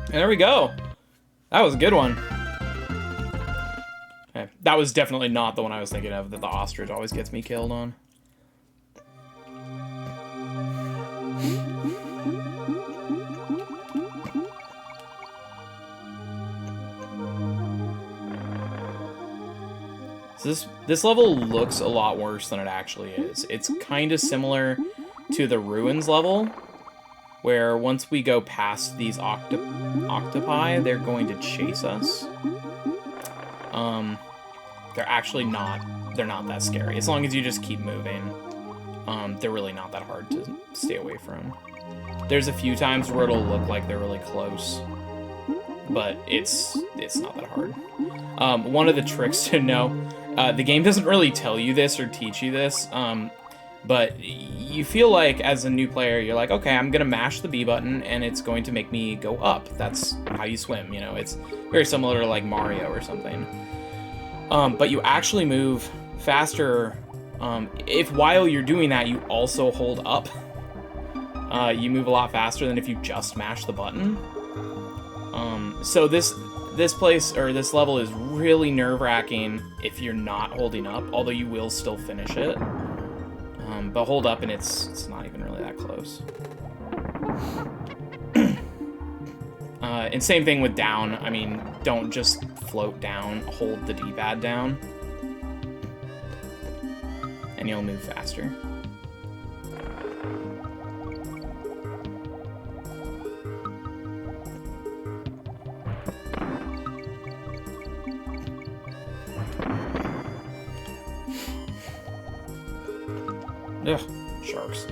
there we go. That was a good one. Okay. That was definitely not the one I was thinking of, that the ostrich always gets me killed on. So this level looks a lot worse than it actually is. It's kind of similar to the ruins level, where once we go past these octopi, they're going to chase us. They're actually not, they're not that scary. As long as you just keep moving, they're really not that hard to stay away from. There's a few times where it'll look like they're really close, but it's not that hard. One of the tricks to know, the game doesn't really tell you this or teach you this, but you feel like, as a new player, you're like, okay, I'm gonna mash the B button, and it's going to make me go up. That's how you swim, you know? It's very similar to, like, Mario or something. But you actually move faster, if while you're doing that, you also hold up. You move a lot faster than if you just mash the button. So this place, or this level, is really nerve-wracking if you're not holding up, although you will still finish it. But hold up and it's not even really that close. And same thing with down. I mean, don't just float down, hold the D-pad down, and you'll move faster. Ugh, sharks.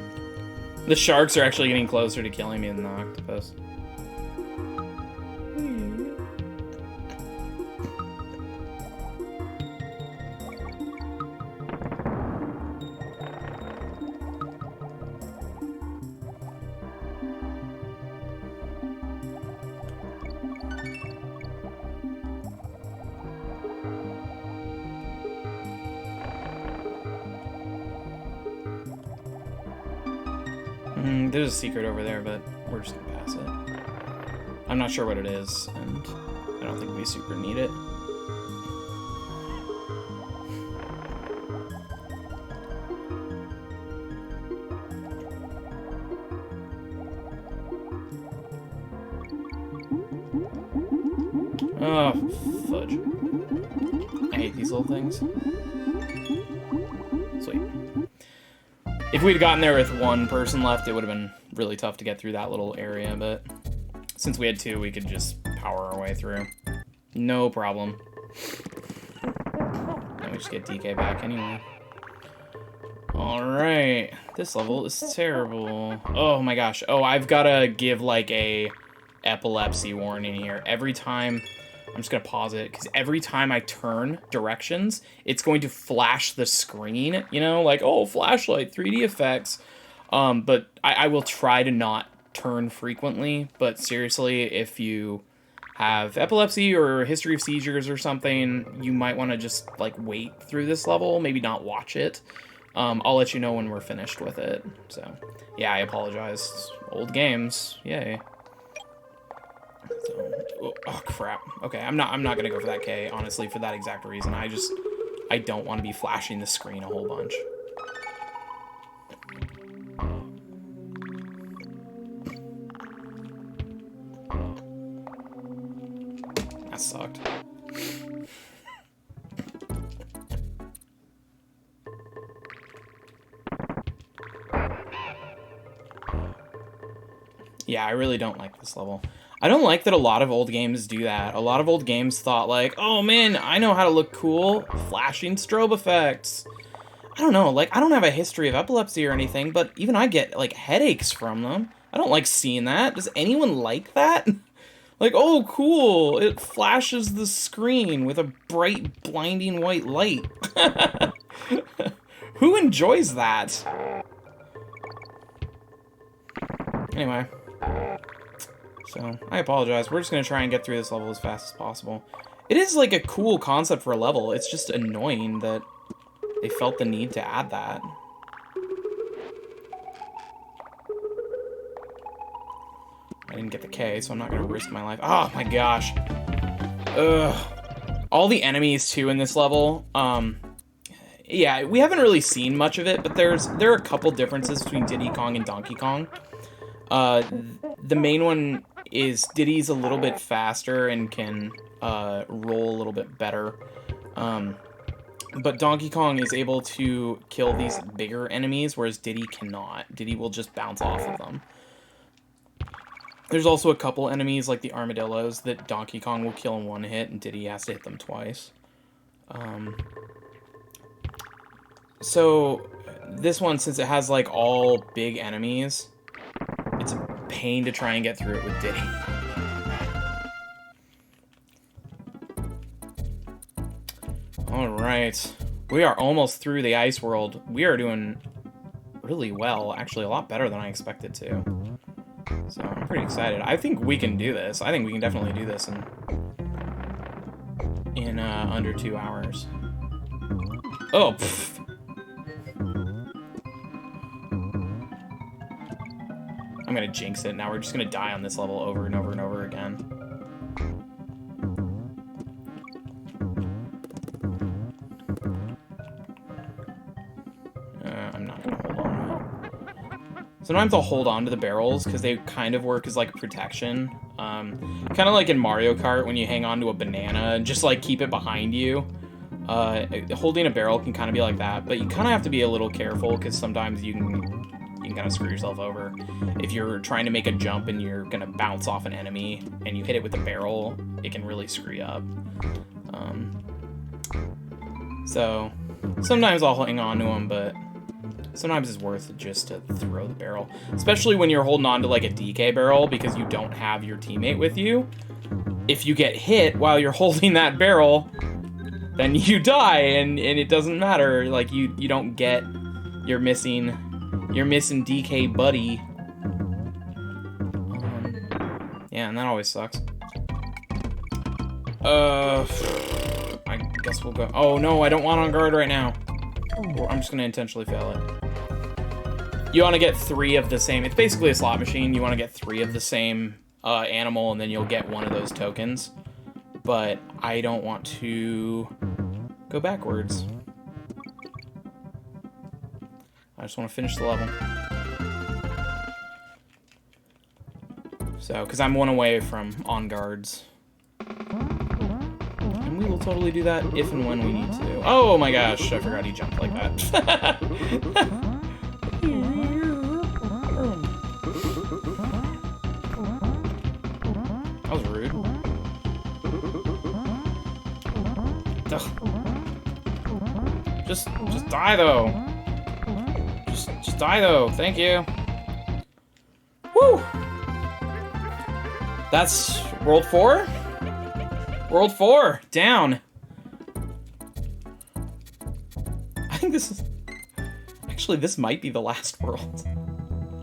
The sharks are actually getting closer to killing me than the octopus. There's a secret over there, but we're just gonna pass it. I'm not sure what it is, and I don't think we super need it. Oh, fudge. I hate these little things. Sweet. If we'd gotten there with one person left, it would have been really tough to get through that little area, but since we had two, we could just power our way through. No problem. And we just get DK back anyway. Alright. This level is terrible. Oh my gosh. Oh, I've gotta give like a epilepsy warning here. Every time... I'm just gonna pause it, because every time I turn directions, it's going to flash the screen, you know, like, oh, flashlight, 3D effects. But I will try to not turn frequently, but seriously, if you have epilepsy or a history of seizures or something, you might want to just, like, wait through this level, maybe not watch it. I'll let you know when we're finished with it. So, yeah, I apologize. Old games, yay. So, oh crap. Okay, I'm not gonna go for that K, honestly, for that exact reason. I don't want to be flashing the screen a whole bunch. That sucked. Yeah, I really don't like this level. I don't like that a lot of old games do that. A lot of old games thought like, oh man, I know how to look cool. Flashing strobe effects. I don't know, like, I don't have a history of epilepsy or anything, but even I get, like, headaches from them. I don't like seeing that. Does anyone like that? Like, oh, cool, it flashes the screen with a bright, blinding white light. Who enjoys that? Anyway. So, I apologize. We're just gonna try and get through this level as fast as possible. It is, like, a cool concept for a level. It's just annoying that they felt the need to add that. I didn't get the K, so I'm not gonna risk my life. Oh my gosh. Ugh. All the enemies, too, in this level, yeah, we haven't really seen much of it, but there are a couple differences between Diddy Kong and Donkey Kong. The main one is Diddy's a little bit faster and can roll a little bit better. But Donkey Kong is able to kill these bigger enemies, whereas Diddy cannot. Diddy will just bounce off of them. There's also a couple enemies, like the armadillos, that Donkey Kong will kill in one hit, and Diddy has to hit them twice. So, this one, since it has, like, all big enemies, it's a pain to try and get through it with Diddy. Alright. We are almost through the ice world. We are doing really well. Actually, a lot better than I expected to. So, I'm pretty excited. I think we can do this. I think we can definitely do this in under 2 hours. Oh, pfft. I'm gonna jinx it. Now we're just gonna die on this level over and over and over again. I'm not gonna hold on. Sometimes I'll hold on to the barrels because they kind of work as like protection. Kind of like in Mario Kart when you hang on to a banana and just like keep it behind you. Holding a barrel can kind of be like that, but you kind of have to be a little careful because sometimes you can kind of screw yourself over. If you're trying to make a jump and you're gonna bounce off an enemy and you hit it with a barrel, it can really screw you up. So sometimes I'll hang on to them, but sometimes it's worth it just to throw the barrel. Especially when you're holding on to like a DK barrel because you don't have your teammate with you. If you get hit while you're holding that barrel, then you die and it doesn't matter. Like you don't get your missing DK buddy. Yeah, and that always sucks. I guess we'll go. Oh no, I don't want on guard right now. I'm just gonna intentionally fail it. You want to get 3 of the same. It's basically a slot machine. You want to get 3 of the same animal, and then you'll get one of those tokens. But I don't want to go backwards. I just want to finish the level. So, because I'm 1 away from on guards. And we will totally do that if and when we need to. Oh my gosh, I forgot he jumped like that. That was rude. Ugh. Just die though. Just die though. Thank you. Woo! That's World 4? World 4! Down! I think this is... Actually, this might be the last world.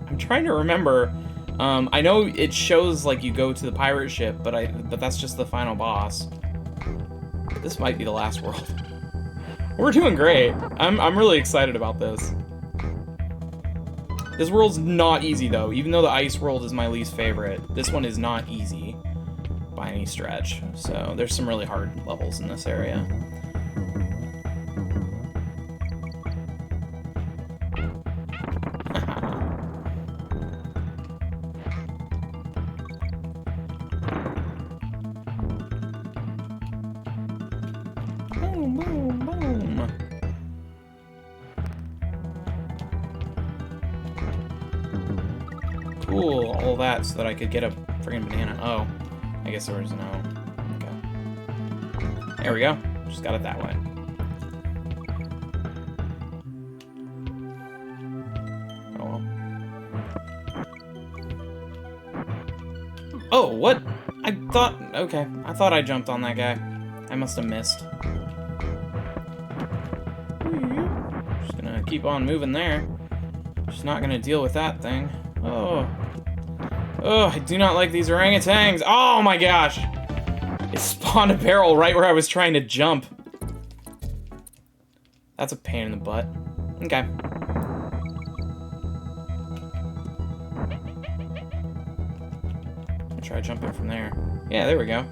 I'm trying to remember. I know it shows, like, you go to the pirate ship, but that's just the final boss. This might be the last world. We're doing great. I'm really excited about this. This world's not easy, though. Even though the ice world is my least favorite, this one is not easy by any stretch. So there's some really hard levels in this area. Boom, boom, boom. Cool, all that so that I could get a Friggin' banana. Oh. I guess there was no... Okay. There we go. Just got it that way. Oh, well. Oh, what? I thought... Okay. I thought I jumped on that guy. I must have missed. Just gonna keep on moving there. Just not gonna deal with that thing. Oh. Oh, I do not like these orangutans. Oh my gosh! It spawned a barrel right where I was trying to jump. That's a pain in the butt. Okay. I'll try jumping from there. Yeah, there we go.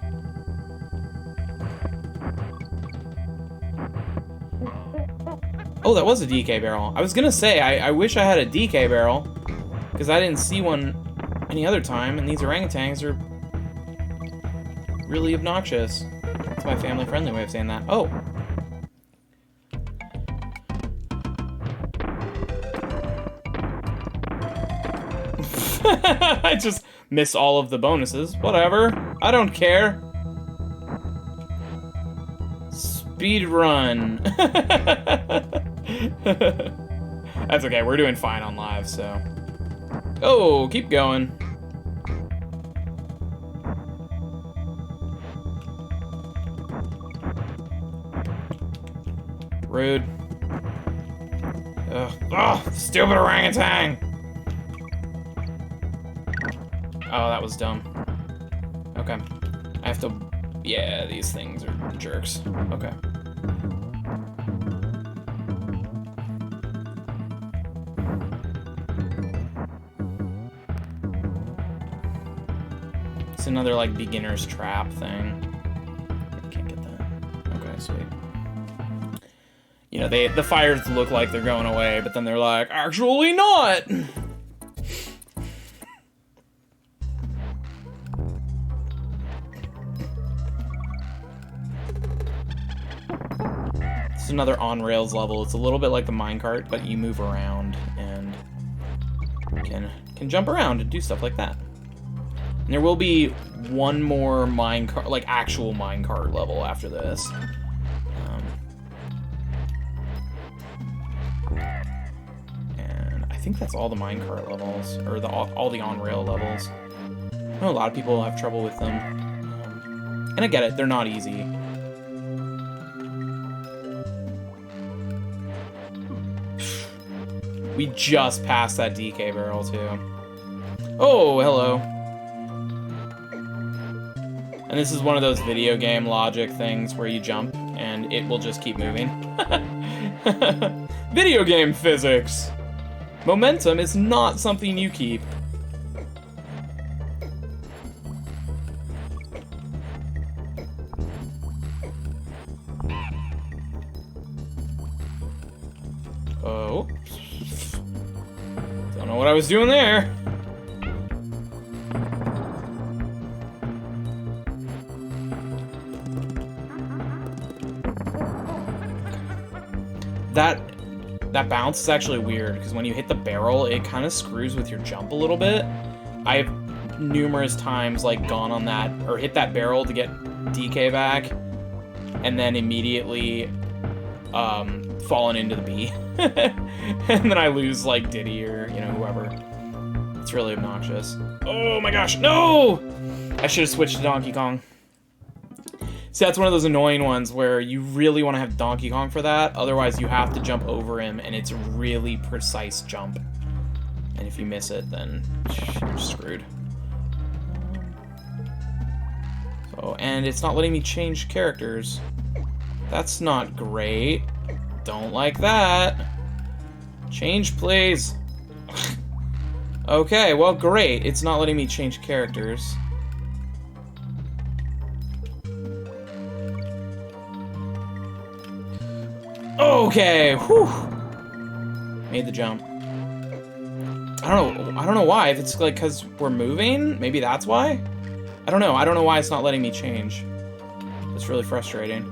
Oh, that was a DK barrel. I was gonna say, I wish I had a DK barrel, because I didn't see one any other time, and these orangutans are really obnoxious. That's my family-friendly way of saying that. Oh! I just missed all of the bonuses. Whatever. I don't care. Speed run. That's okay, we're doing fine on live, so... Oh, keep going. Rude. Ugh. Ugh, stupid orangutan! Oh, that was dumb. Okay. I have to... Yeah, these things are jerks. Okay. It's another, like, beginner's trap thing. I can't get that. Okay, sweet. You know, the fires look like they're going away, but then they're like, actually not! It's another on-rails level. It's a little bit like the minecart, but you move around and can jump around and do stuff like that. And there will be one more minecart, like actual minecart level after this. And I think that's all the minecart levels, or all the on-rail levels. I know a lot of people have trouble with them. And I get it, they're not easy. We just passed that DK barrel, too. Oh, hello. And this is one of those video game logic things where you jump, and it will just keep moving. Video game physics! Momentum is not something you keep. Oh. Don't know what I was doing there. That bounce is actually weird, because when you hit the barrel, it kind of screws with your jump a little bit. I've numerous times, like, gone on that, or hit that barrel to get DK back, and then immediately, fallen into the bee. And then I lose, like, Diddy or, you know, whoever. It's really obnoxious. Oh my gosh, no! I should have switched to Donkey Kong. See, that's one of those annoying ones where you really want to have Donkey Kong for that, otherwise you have to jump over him, and it's a really precise jump. And if you miss it, then you're screwed. So, and it's not letting me change characters. That's not great. Don't like that. Change, please. Okay, well, great. It's not letting me change characters. Okay, whew. Made the jump. I don't know why. If it's like because we're moving, maybe that's why. I don't know. I don't know why it's not letting me change. It's really frustrating.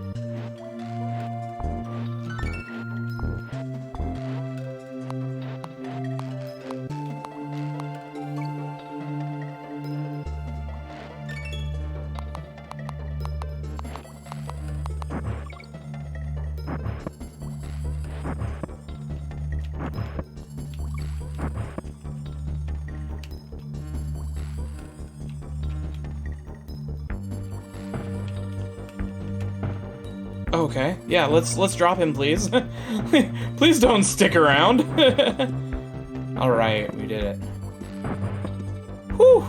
Okay, yeah, let's drop him, please. Please don't stick around. All right, we did it. Whew.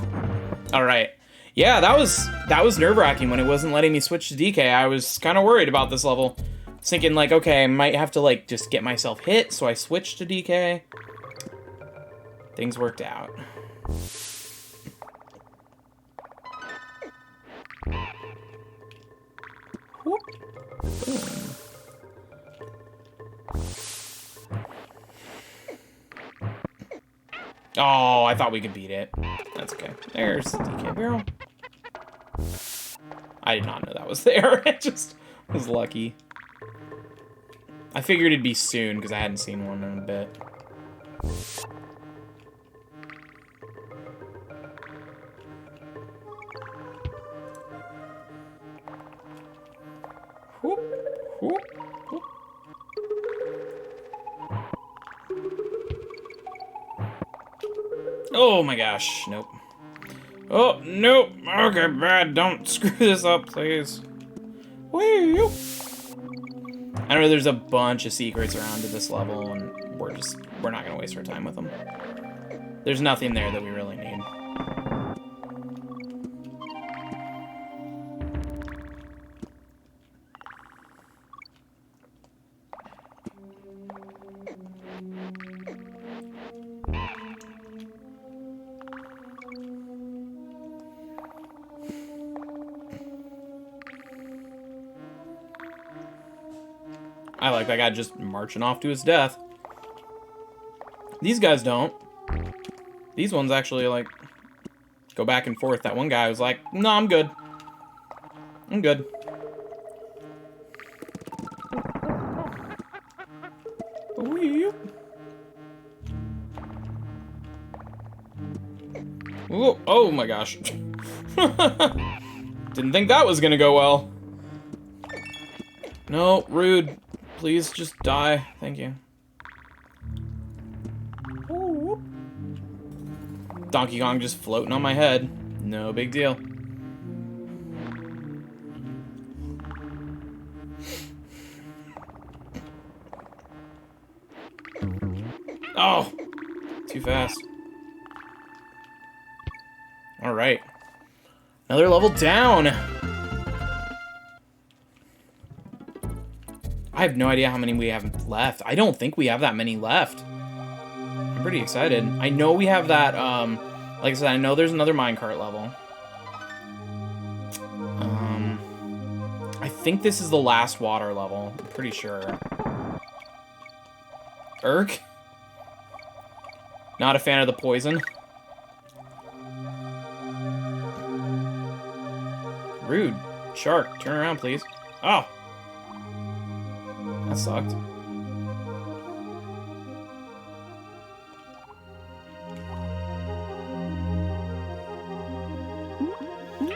All right. Yeah, that was nerve-wracking when it wasn't letting me switch to DK. I was kind of worried about this level. Thinking like, okay, I might have to like just get myself hit, so I switched to DK. Things worked out. Whoop. Boom. Oh, I thought we could beat it. That's okay. There's the DK barrel. I did not know that was there. I just was lucky. I figured it'd be soon because I hadn't seen one in a bit. Whoop, whoop, whoop. Oh my gosh, nope. Oh, nope. Okay, bad. Don't screw this up, please. Whee! I know there's a bunch of secrets around to this level, and we're not gonna waste our time with them. There's nothing there that we really need. I like that guy just marching off to his death. These guys don't. These ones actually, like, go back and forth. That one guy was like, no, I'm good. I'm good. Ooh, oh my gosh. Didn't think that was gonna go well. No, rude. Please just die. Thank you. Ooh. Donkey Kong just floating on my head. No big deal. Oh! Too fast. Alright. Another level down! I have no idea how many we have left. I don't think we have that many left. I'm pretty excited. I know we have that, like I said, I know there's another minecart level. I think this is the last water level. I'm pretty sure. Urk? Not a fan of the poison. Rude. Shark, turn around, please. Oh! That sucked.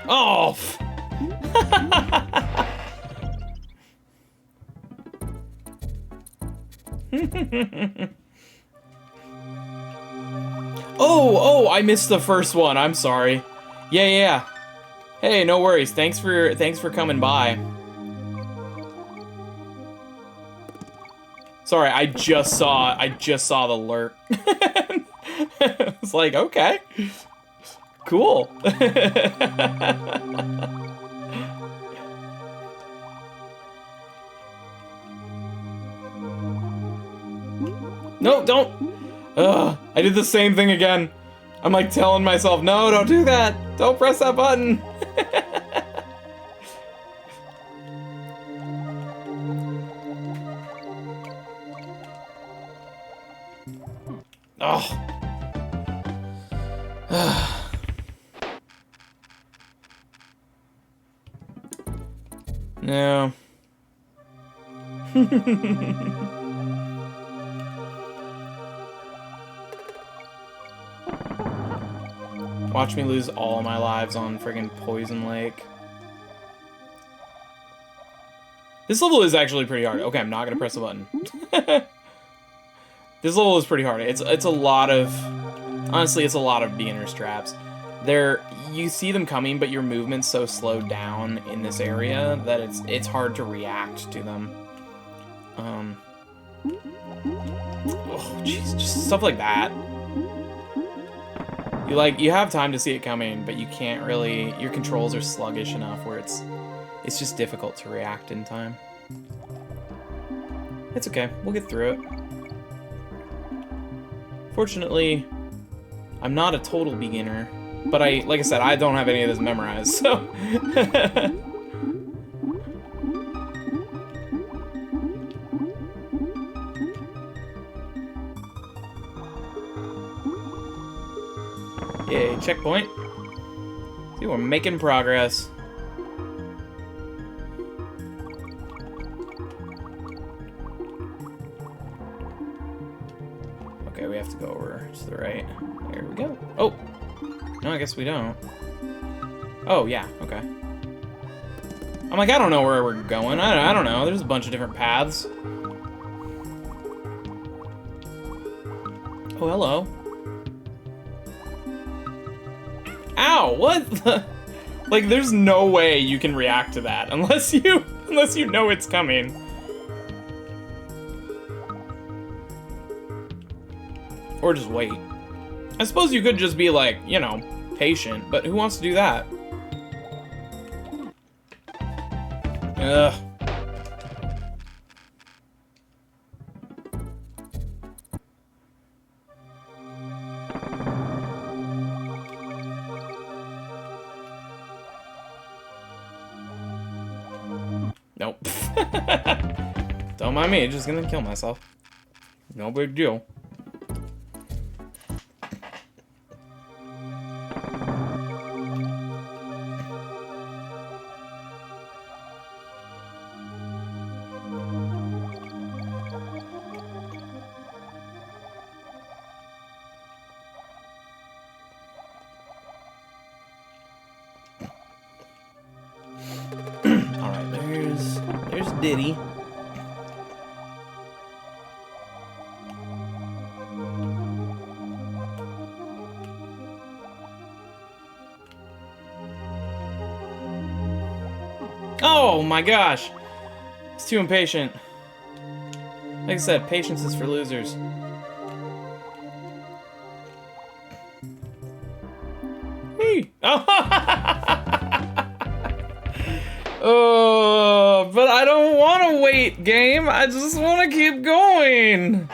Oh! Oh, I missed the first one. I'm sorry. Yeah. Hey, no worries. Thanks for coming by. Sorry, I just saw the lurk. I was like, okay. Cool. No, don't. Ugh, I did the same thing again. I'm like telling myself, no, don't do that. Don't press that button. Oh. No. Watch me lose all my lives on friggin' Poison Lake. This level is actually pretty hard. Okay, I'm not gonna press the button. This level is pretty hard. It's a lot of... Honestly, it's a lot of beginner's traps. you see them coming, but your movement's so slowed down in this area that it's hard to react to them. Oh, jeez, just stuff like that. You have time to see it coming, but you can't really. Your controls are sluggish enough where it's just difficult to react in time. It's okay. We'll get through it. Fortunately, I'm not a total beginner, but like I said, I don't have any of this memorized, so. Yay, checkpoint. See, we're making progress. Okay, we have to go over to the right. There we go. Oh! No, I guess we don't. Oh, yeah, okay. I'm like, I don't know where we're going. I don't know. There's a bunch of different paths. Oh, hello. Ow! What the? Like, there's no way you can react to that unless you know it's coming. Or just wait. I suppose you could just be like, you know, patient, but who wants to do that? Ugh. Nope. Don't mind me, just gonna kill myself. No big deal. Alright, there's Diddy. Oh my gosh! It's too impatient. Like I said, patience is for losers. Hey! Oh, but I don't want to wait, game. I just want to keep going.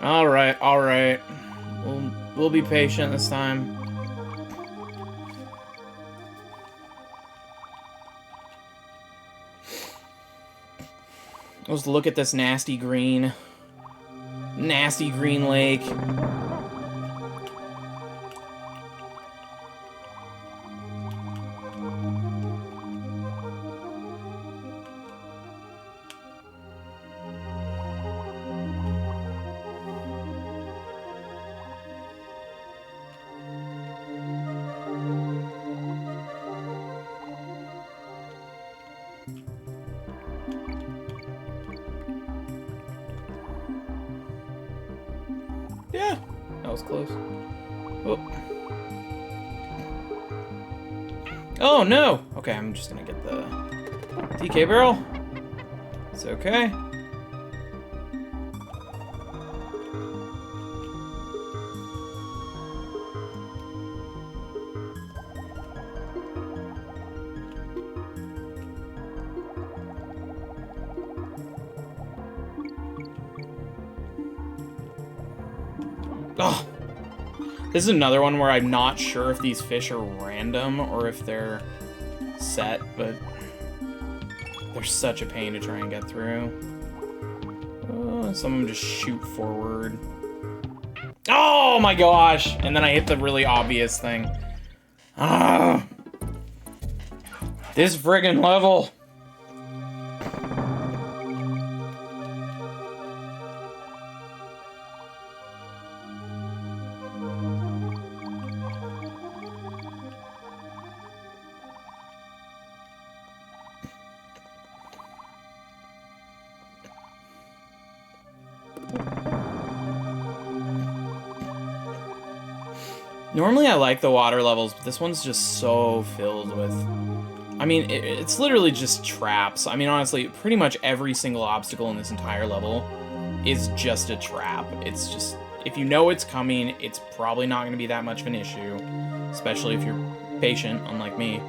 All right, all right. We'll be patient this time. Let's look at this nasty green lake. Yeah, that was close. Oh. Oh no! Okay, I'm just gonna get the DK barrel. It's okay. Oh, this is another one where I'm not sure if these fish are random or if they're set, but they're such a pain to try and get through. Some of them just shoot forward. Oh my gosh! And then I hit the really obvious thing. Ah, this friggin' level. Normally I like the water levels, but this one's just so filled with... I mean, it's literally just traps. I mean, honestly, pretty much every single obstacle in this entire level is just a trap. It's just... If you know it's coming, it's probably not going to be that much of an issue. Especially if you're patient, unlike me.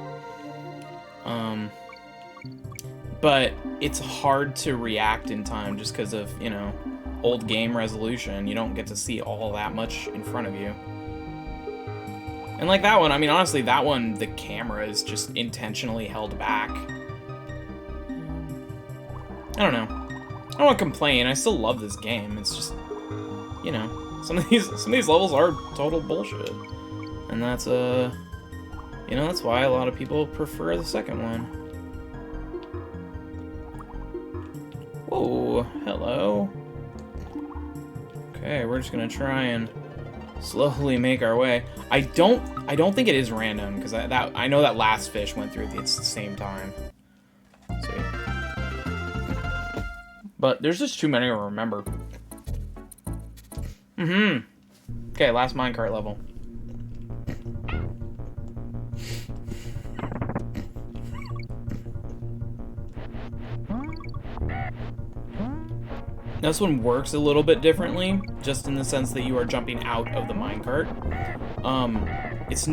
But it's hard to react in time just because of, you know, old game resolution. You don't get to see all that much in front of you. And like that one, I mean, honestly, that one, the camera is just intentionally held back. I don't know. I don't want to complain. I still love this game. It's just, you know, some of these levels are total bullshit. And that's, you know, that's why a lot of people prefer the second one. Whoa, hello. Okay, we're just gonna try and slowly make our way. I don't think it is random, because I know that last fish went through at the same time. Let's see. But there's just too many to remember. Okay, last minecart level. This one works a little bit differently, just in the sense that you are jumping out of the minecart. It's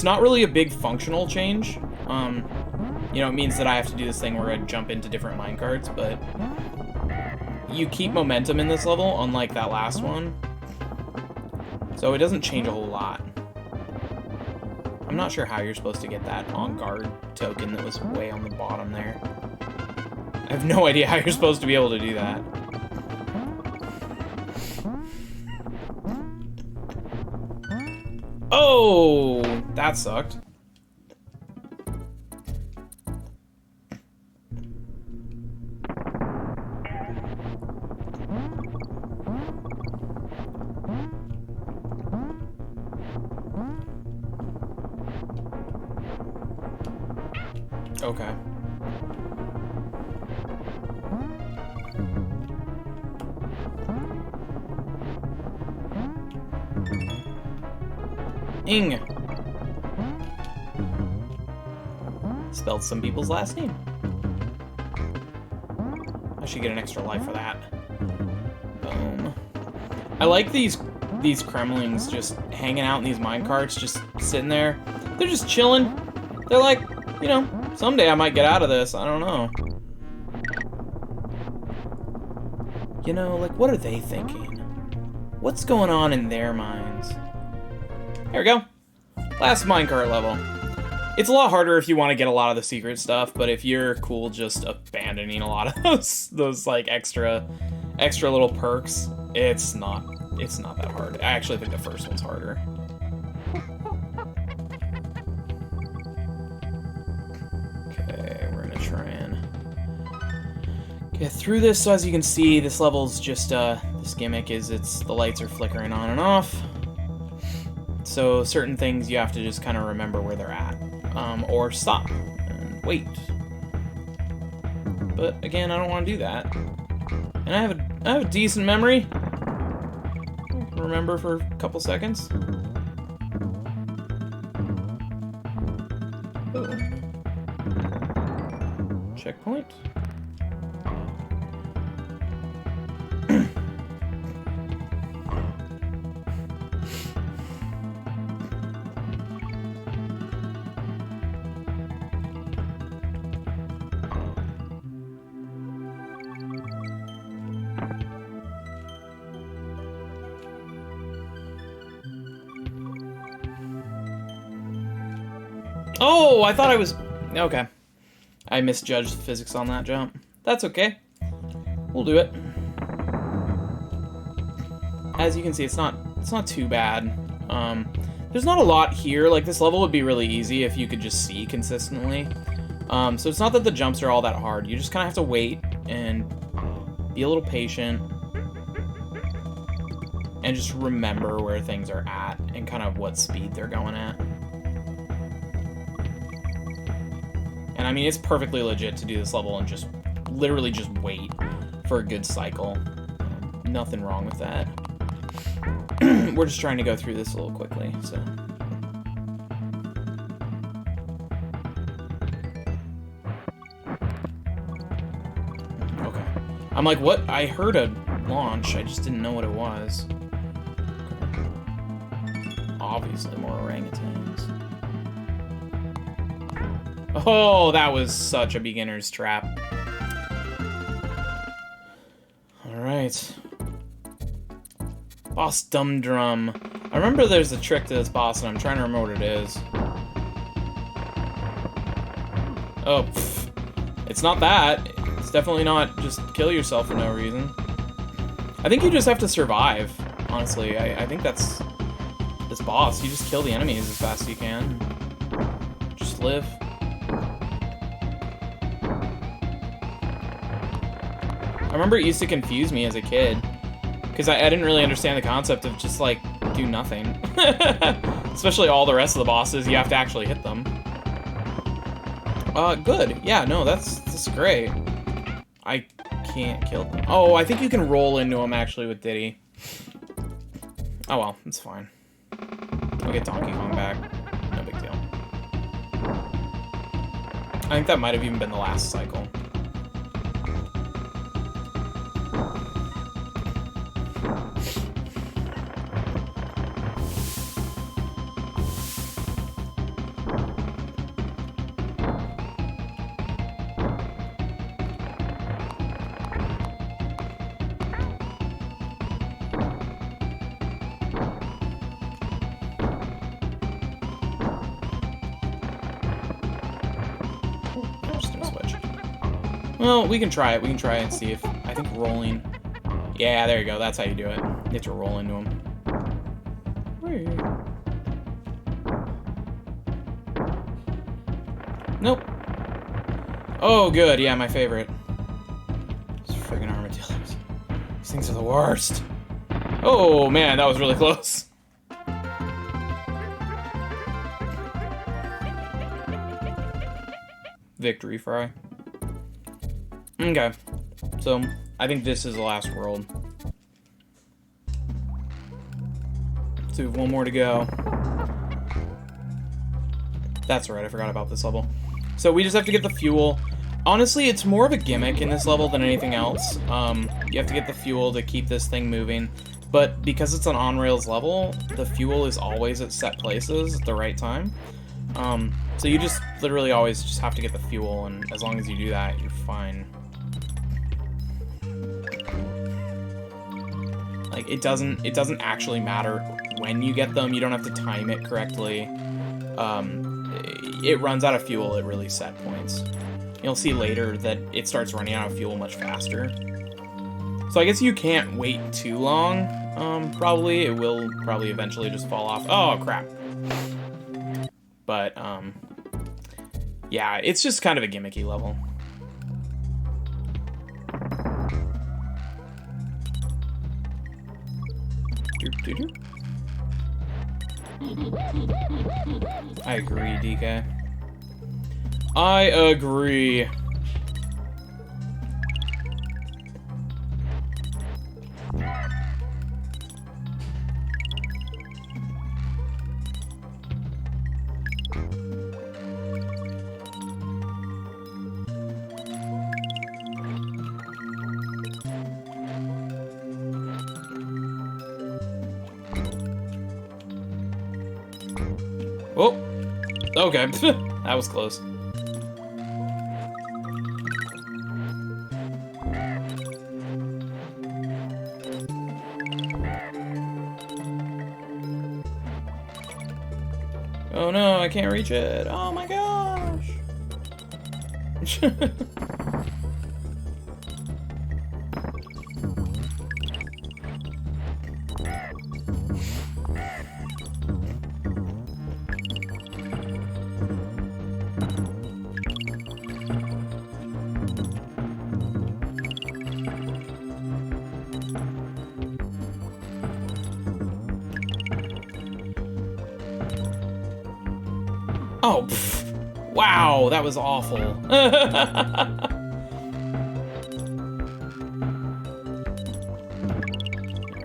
not really a big functional change. You know, it means that I have to do this thing where I jump into different minecarts, but you keep momentum in this level, unlike that last one. So it doesn't change a whole lot. I'm not sure how you're supposed to get that on guard token that was way on the bottom there. I have no idea how you're supposed to be able to do that. Oh, that sucked. Okay. Ing. Spelled some people's last name. I should get an extra life for that. Boom. I like these Kremlings just hanging out in these minecarts, just sitting there. They're just chilling. They're like, you know, someday I might get out of this. I don't know. You know, like, what are they thinking? What's going on in their minds? There we go. Last minecart level. It's a lot harder if you want to get a lot of the secret stuff, but if you're cool just abandoning a lot of those like extra little perks, it's not that hard. I actually think the first one's harder. Okay, we're gonna try and get through this. So as you can see, this level's just this gimmick is the lights are flickering on and off. So certain things you have to just kind of remember where they're at, or stop and wait. But again, I don't want to do that. And I have a decent memory. Remember for a couple seconds. Ooh. Checkpoint. Oh, I thought I was... Okay. I misjudged the physics on that jump. That's okay. We'll do it. As you can see, it's not too bad. There's not a lot here. Like, this level would be really easy if you could just see consistently. So it's not that the jumps are all that hard. You just kind of have to wait and be a little patient. And just remember where things are at and kind of what speed they're going at. And I mean, it's perfectly legit to do this level and just literally just wait for a good cycle. Nothing wrong with that. We're just trying to go through this a little quickly, so. Okay. I'm like, what? I heard a launch. I just didn't know what it was. Obviously more orangutans. Oh, that was such a beginner's trap. Alright. Boss Dum-Drum. I remember there's a trick to this boss, and I'm trying to remember what it is. Oh, pfft. It's not that. It's definitely not just kill yourself for no reason. I think you just have to survive, honestly. I think that's this boss. You just kill the enemies as fast as you can. Just live. I remember it used to confuse me as a kid, because I didn't really understand the concept of just, like, do nothing. Especially all the rest of the bosses, you have to actually hit them. Good. Yeah, no, that's great. I can't kill them. Oh, I think you can roll into them, actually, with Diddy. Oh, well, it's fine. I'll get Donkey Kong back. No big deal. I think that might have even been the last cycle. Well, we can try it. We can try it and see if... I think rolling... Yeah, there you go. That's how you do it. You have to roll into them. Nope. Oh, good. Yeah, my favorite. These friggin' armadillos. These things are the worst. Oh, man, that was really close. Victory fry. Okay, so I think this is the last world. So we have one more to go. That's right, I forgot about this level. So we just have to get the fuel. Honestly, it's more of a gimmick in this level than anything else. You have to get the fuel to keep this thing moving. But because it's an on-rails level, the fuel is always at set places at the right time. So you just literally always just have to get the fuel, and as long as you do that, you're fine. Like, it doesn't actually matter when you get them. You don't have to time it correctly. It runs out of fuel at really set points. You'll see later that it starts running out of fuel much faster. So I guess you can't wait too long, probably. It will probably eventually just fall off. Oh, crap. But, yeah, it's just kind of a gimmicky level. I agree, DK. I agree. Oh, okay. That was close. Oh no, I can't reach it. Oh my gosh. Oh, pff. Wow, that was awful. There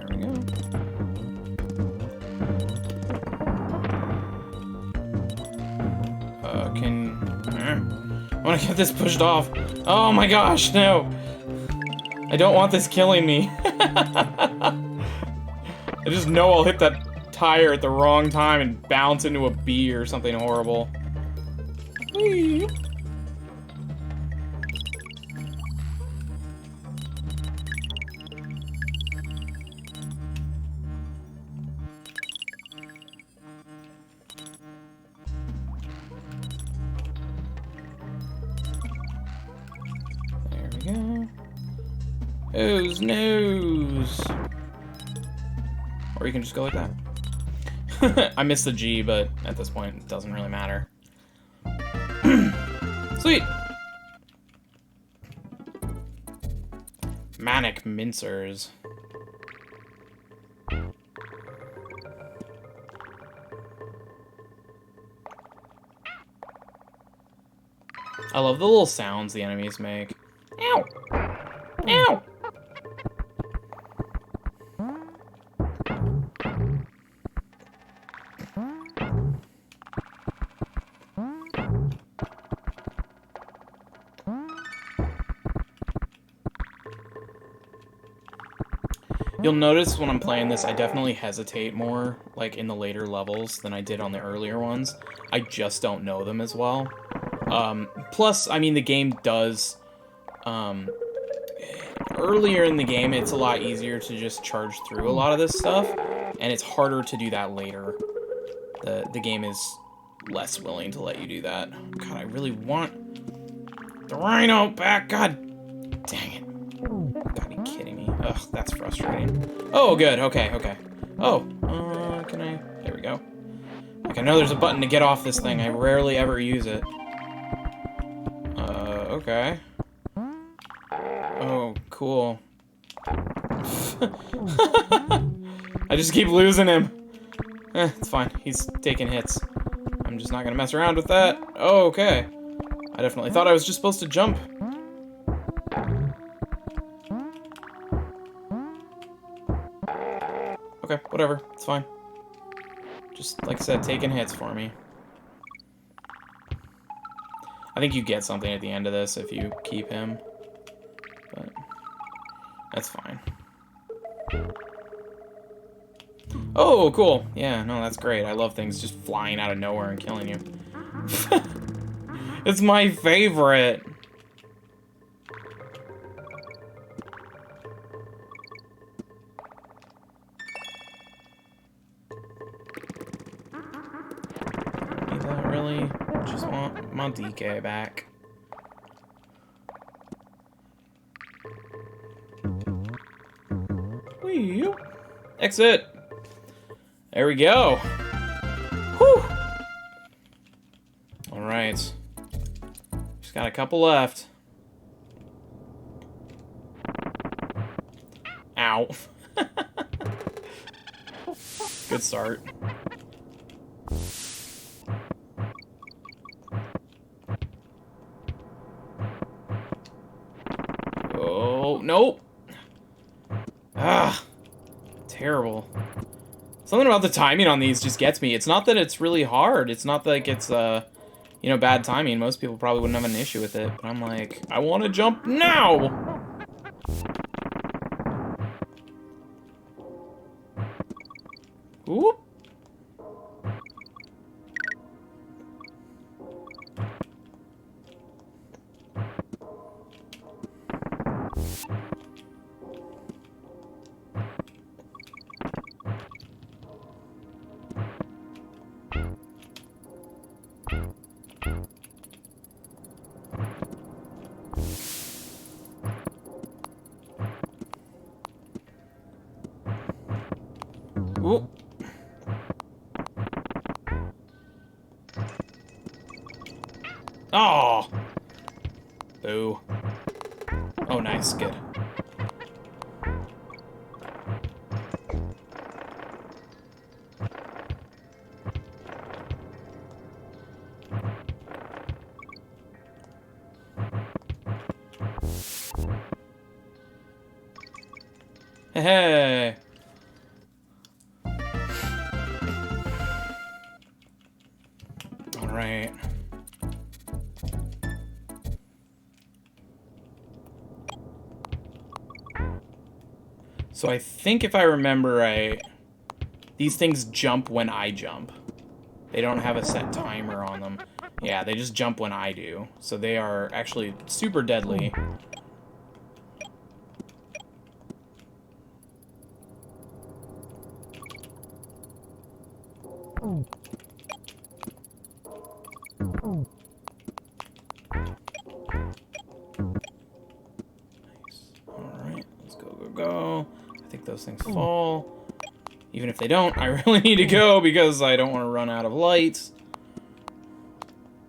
we go. I want to get this pushed off. Oh my gosh, no. I don't want this killing me. I just know I'll hit that tire at the wrong time and bounce into a bee or something horrible. Whee! There we go. Whose nose? Or you can just go like that. I missed the G, but at this point, it doesn't really matter. Sweet! Manic Mincers. I love the little sounds the enemies make. Ow! Ow! You'll notice when I'm playing this, I definitely hesitate more, like, in the later levels than I did on the earlier ones. I just don't know them as well. Plus, I mean, the game does, earlier in the game, it's a lot easier to just charge through a lot of this stuff, and it's harder to do that later. The game is less willing to let you do that. God, I really want the rhino back. God dang it. God, are you kidding me? Ugh, that's frustrating. Oh, good. Okay, okay. Oh, can I? There we go. Like, I know there's a button to get off this thing. I rarely ever use it. Okay. Oh, cool. I just keep losing him. It's fine. He's taking hits. I'm just not gonna mess around with that. Oh, okay. I definitely thought I was just supposed to jump. Okay, whatever. It's fine. Just, like I said, taking hits for me. I think you get something at the end of this if you keep him. But that's fine. Oh, cool. Yeah, no, that's great. I love things just flying out of nowhere and killing you. It's my favorite. Is that really? Just want my DK back. Whee! Exit! There we go. Whew! Alright. Just got a couple left. Ow. Good start. Oh, nope. Ah. Terrible. Something about the timing on these just gets me. It's not that it's really hard. It's not like it's, you know, bad timing. Most people probably wouldn't have an issue with it. But I'm like, I want to jump now! Oop. Ooh. Oh! Boo. Oh, nice. Good. Hey! Alright. So I think if I remember right, these things jump when I jump. They don't have a set timer on them. Yeah, they just jump when I do. So they are actually super deadly. Alright, let's go. I think those things fall. Even if they don't, I really need to go because I don't want to run out of lights.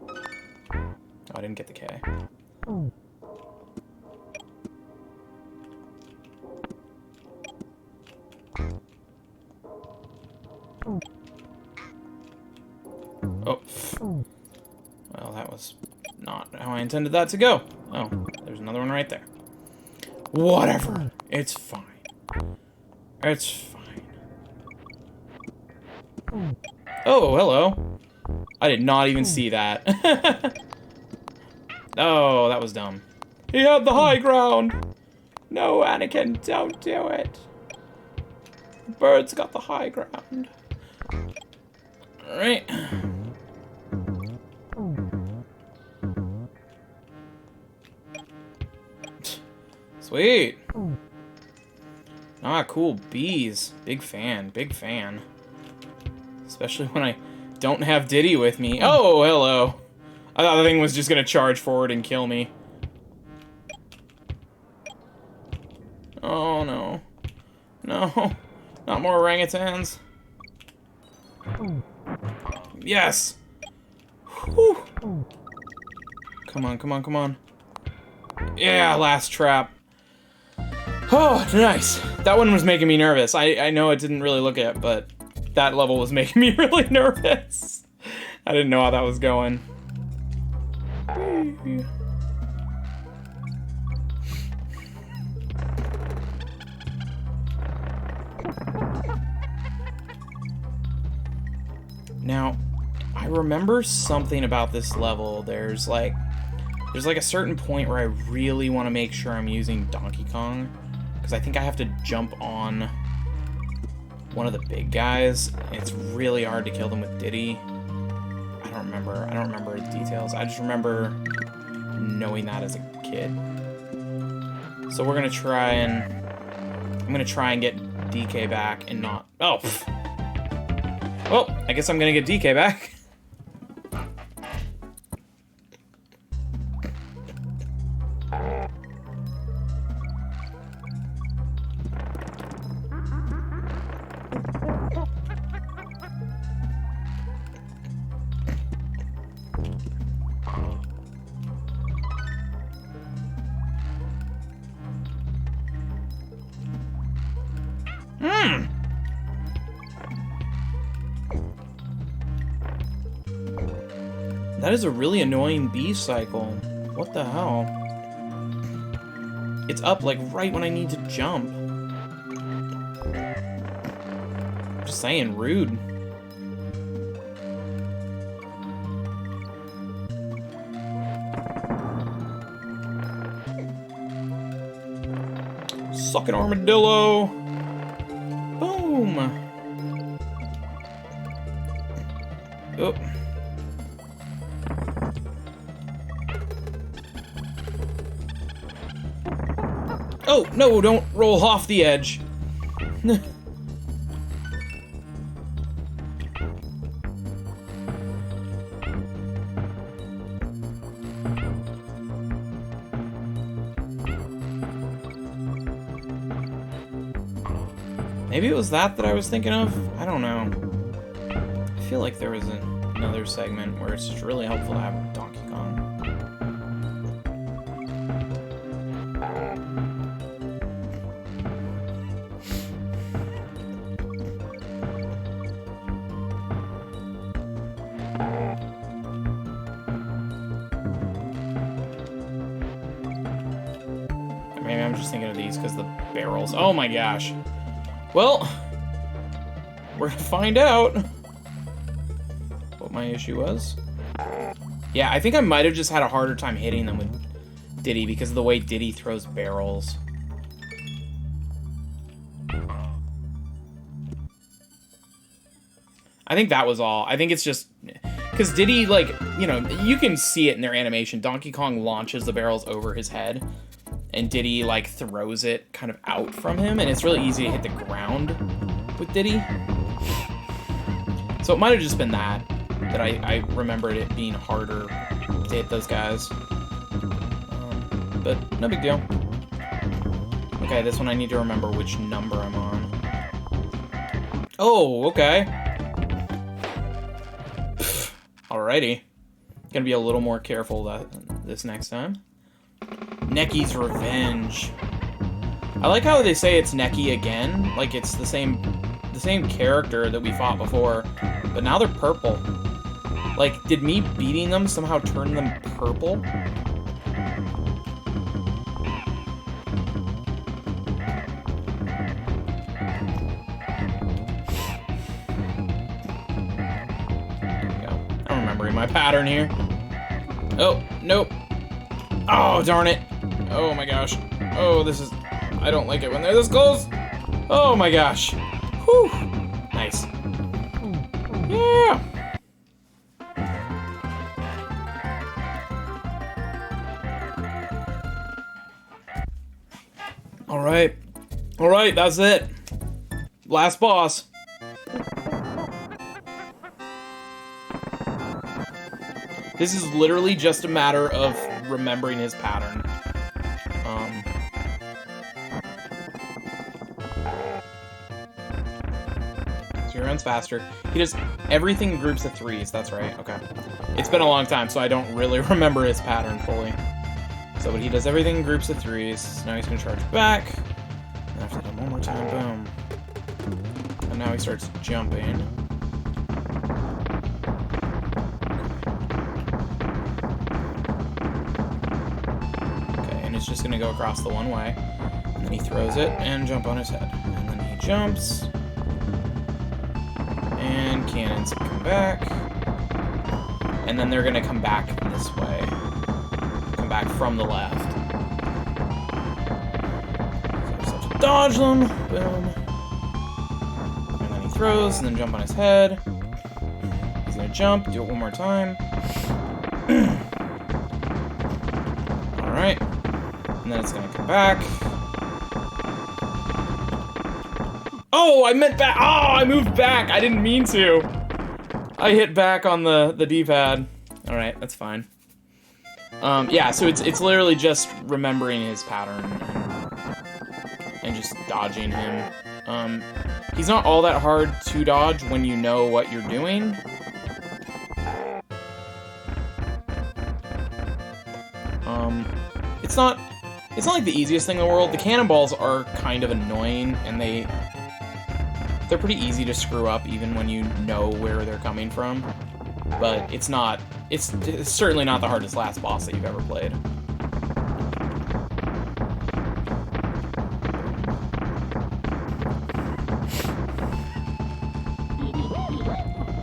Oh, I didn't get the K. Oh. Well, that was not how I intended that to go. Oh, there's another one right there. Whatever. It's fine. It's fine. Oh, hello. I did not even see that. Oh, that was dumb. He had the high ground. No, Anakin, don't do it. The bird's got the high ground. Alright. Sweet. Ah, cool. Bees. Big fan. Big fan. Especially when I don't have Diddy with me. Oh, hello. I thought the thing was just gonna charge forward and kill me. Oh, no. No. Not more orangutans. Yes! Whew. Come on, come on, come on. Yeah, last trap. Oh, nice. That one was making me nervous. I know it didn't really look at, but that level was making me really nervous. I didn't know how that was going. Now, I remember something about this level. There's like a certain point where I really want to make sure I'm using Donkey Kong, because I think I have to jump on one of the big guys. It's really hard to kill them with Diddy. I don't remember the details. I just remember knowing that as a kid. So we're gonna try and I'm gonna try and get DK back and not. Oh. Well, I guess I'm gonna get DK back. That is a really annoying bee cycle. What the hell? It's up like right when I need to jump. Just saying, rude. Suck it, armadillo. Boom. Oh. Oh, no, don't roll off the edge. Maybe it was that I was thinking of? I don't know. I feel like there was another segment where it's just really helpful to have Donkey Kong. Maybe I'm just thinking of these because the barrels. Oh my gosh. Well, we're gonna find out what my issue was. Yeah, I think I might have just had a harder time hitting them with Diddy because of the way Diddy throws barrels. I think that was all. I think it's just... Because Diddy, like, you know, you can see it in their animation. Donkey Kong launches the barrels over his head, and Diddy, like, throws it kind of out from him, and it's really easy to hit the ground with Diddy. So it might have just been that I remembered it being harder to hit those guys. But no big deal. Okay, this one I need to remember which number I'm on. Oh, okay. Alrighty. Gonna be a little more careful this next time. Necky's Revenge. I like how they say it's Necky again. Like it's the same character that we fought before, but now they're purple. Like, did me beating them somehow turn them purple? My pattern here. Oh, nope. Oh, darn it. Oh my gosh. Oh, this is... I don't like it when they're this close. Oh my gosh. Whew. Nice. Yeah. Alright. Alright, that's it. Last boss. This is literally just a matter of remembering his pattern. So he runs faster. He does everything in groups of threes, that's right, okay. It's been a long time, so I don't really remember his pattern fully. So, but he does everything in groups of threes. So now he's gonna charge back. And after that, one more time, boom. And now he starts jumping. It's just gonna go across the one way, and then he throws it and jump on his head, and then he jumps, and cannons come back, and then they're gonna come back this way, come back from the left. So just have to dodge them, boom, and then he throws, and then jump on his head. He's gonna jump, do it one more time. All right. And then it's gonna come back. Oh, I meant back. Oh, I moved back. I didn't mean to. I hit back on the D-pad. All right, that's fine. Yeah, so it's literally just remembering his pattern and just dodging him. He's not all that hard to dodge when you know what you're doing. It's not like the easiest thing in the world. The cannonballs are kind of annoying, and they're pretty easy to screw up even when you know where they're coming from. But it's certainly not the hardest last boss that you've ever played.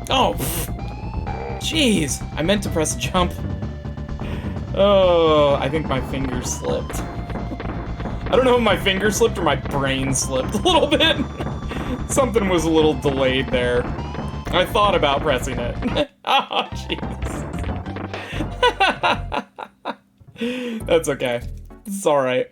Oh, jeez! I meant to press jump. Oh, I think my finger slipped. I don't know if my finger slipped or my brain slipped a little bit. Something was a little delayed there. I thought about pressing it. Oh, jeez. That's okay. It's alright.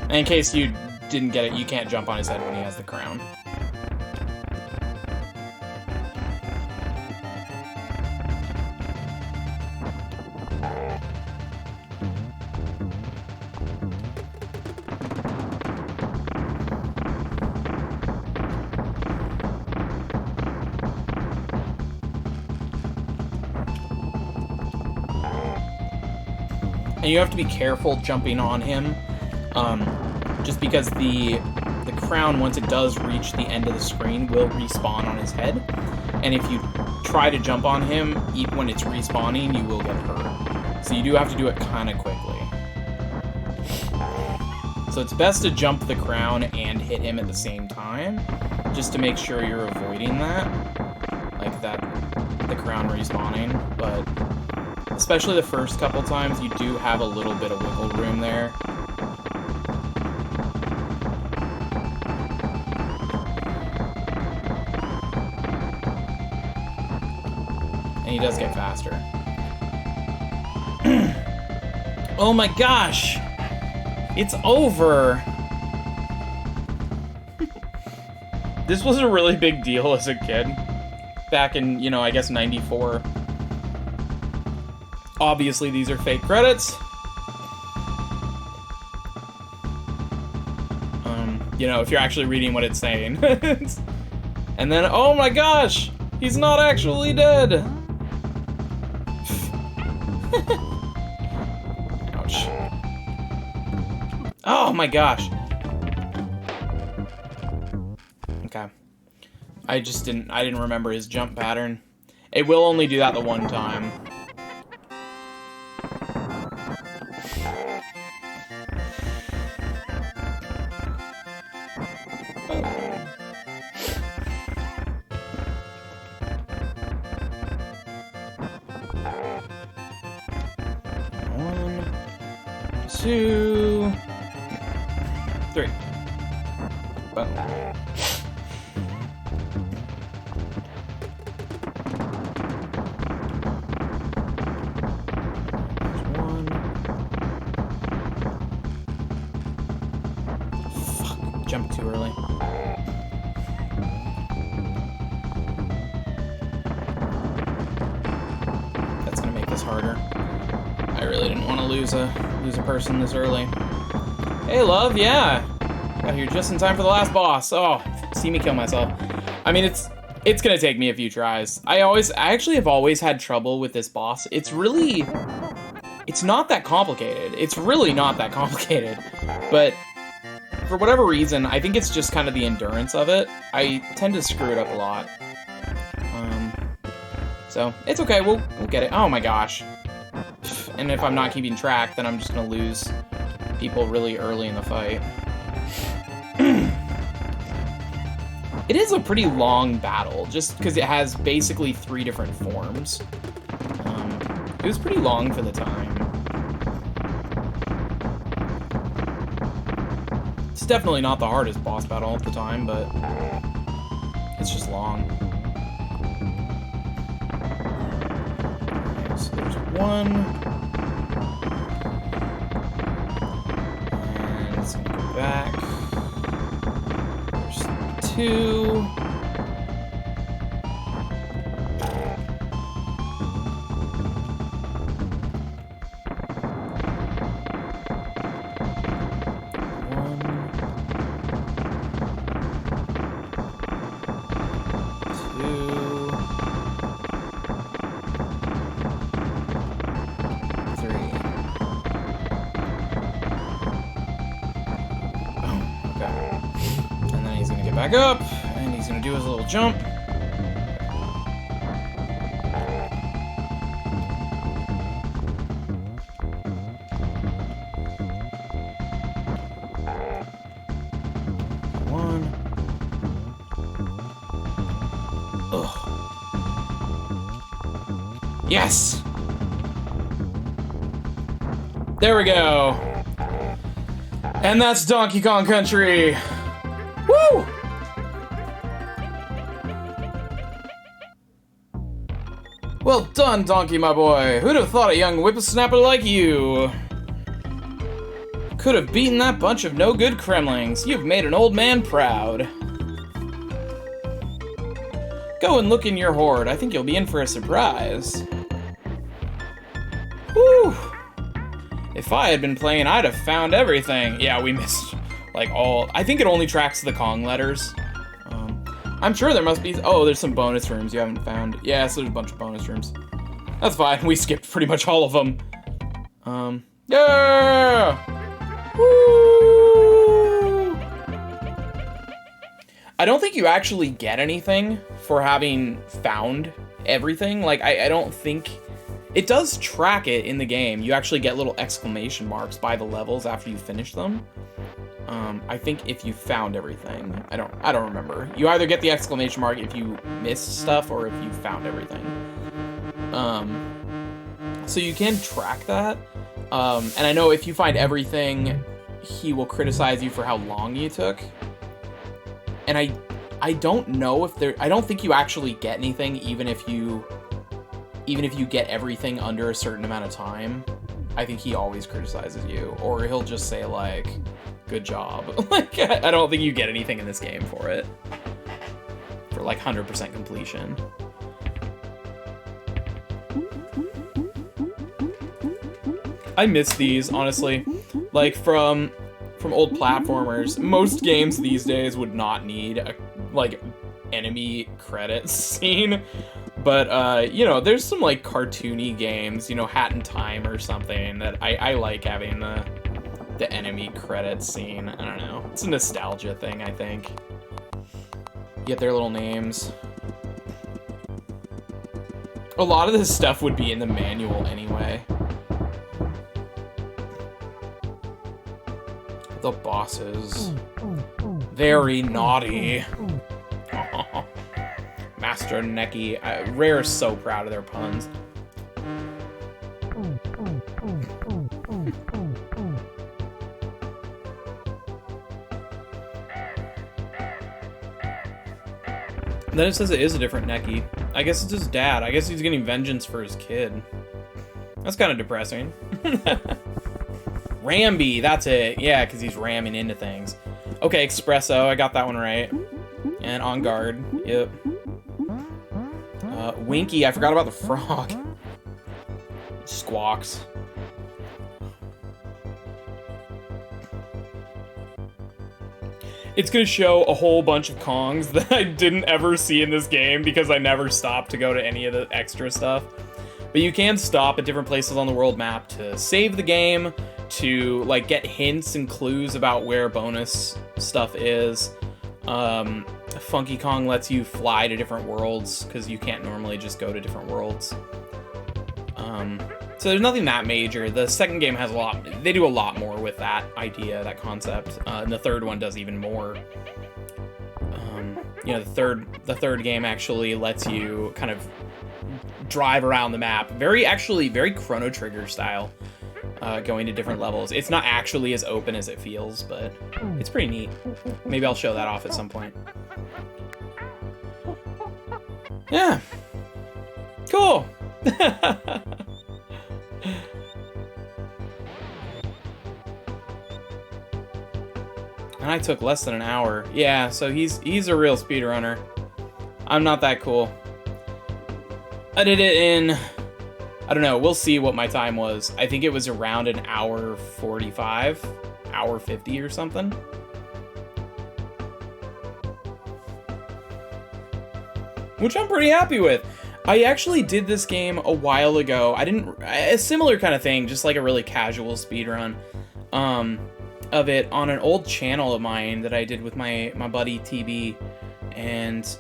In case you didn't get it, you can't jump on his head when he has the crown. And you have to be careful jumping on him. Just because the crown, once it does reach the end of the screen, will respawn on his head. And if you try to jump on him, even when it's respawning, you will get hurt. So you do have to do it kind of quickly. So it's best to jump the crown and hit him at the same time, just to make sure you're avoiding that. Like that the crown respawning, but especially the first couple times, you do have a little bit of wiggle room there. And he does get faster. Oh my gosh! It's over! This was a really big deal as a kid. Back in, you know, I guess 94. Obviously, these are fake credits. You know, if you're actually reading what it's saying. And then, oh my gosh! He's not actually dead! Ouch. Oh my gosh! Okay. I didn't remember his jump pattern. It will only do that the one time. One, two, three. Boom. Jump too early. That's gonna make this harder. I really didn't want to lose a person this early. Hey, love, yeah. Got here just in time for the last boss. Oh, see me kill myself. I mean, it's gonna take me a few tries. I actually have always had trouble with this boss. It's not that complicated. It's really not that complicated, but for whatever reason, I think it's just kind of the endurance of it. I tend to screw it up a lot. So, it's okay, we'll get it. Oh my gosh. And if I'm not keeping track, then I'm just gonna lose people really early in the fight. It is a pretty long battle, just because it has basically 3 different forms. It was pretty long for the time. It's definitely not the hardest boss battle at the time, but it's just long. Okay, so there's one. And it's gonna go back. There's 2. Back up, and he's gonna do his little jump. One. Ugh. Yes! There we go. And that's Donkey Kong Country. Woo! Well done, Donkey, my boy. Who'd have thought a young whippersnapper like you could have beaten that bunch of no-good Kremlings? You've made an old man proud. Go and look in your hoard. I think you'll be in for a surprise. Whew. If I had been playing, I'd have found everything. Yeah, we missed, like, all... I think it only tracks the Kong letters. I'm sure there must be... Oh, there's some bonus rooms you haven't found. Yeah, so there's a bunch of bonus rooms. That's fine. We skipped pretty much all of them. Yeah! Woo! I don't think you actually get anything for having found everything. Like, I don't think... It does track it in the game. You actually get little exclamation marks by the levels after you finish them. I think if you found everything. I don't remember. You either get the exclamation mark if you missed stuff or if you found everything. So you can track that. And I know if you find everything, he will criticize you for how long you took. And I don't know if I don't think you actually get anything, even if you get everything under a certain amount of time. I think he always criticizes you, or he'll just say like, good job. Like, I don't think you get anything in this game for it. For like 100% completion. I miss these, honestly. Like, from old platformers, most games these days would not need a, like, enemy credits scene. But, you know, there's some, like, cartoony games, you know, Hat in Time or something, that I like having the enemy credits scene. I don't know. It's a nostalgia thing, I think. Get their little names. A lot of this stuff would be in the manual anyway. The bosses. Very naughty. Master Neki. Rare's so proud of their puns. Then it says it is a different Neki. I guess it's his dad. I guess he's getting vengeance for his kid. That's kind of depressing. Rambi, that's it. Yeah, because he's ramming into things. Okay, Espresso, I got that one right. And On Guard, yep. Winky, I forgot about the frog. Squawks. It's gonna show a whole bunch of Kongs that I didn't ever see in this game because I never stopped to go to any of the extra stuff. But you can stop at different places on the world map to save the game, to like get hints and clues about where bonus stuff is. Funky Kong lets you fly to different worlds because you can't normally just go to different worlds. So there's nothing that major. The second game has a lot. They do a lot more with that idea, that concept. And the third one does even more. You know, the third game actually lets you kind of drive around the map. Very Chrono Trigger style. Going to different levels. It's not actually as open as it feels, but it's pretty neat. Maybe I'll show that off at some point. Yeah. Cool. And I took less than an hour. Yeah, so he's a real speedrunner. I'm not that cool. I did it in... I don't know, we'll see what my time was. I think it was around an hour 45, hour 50 or something. Which I'm pretty happy with. I actually did this game a while ago. A similar kind of thing, just like a really casual speedrun of it on an old channel of mine that I did with my buddy TB. And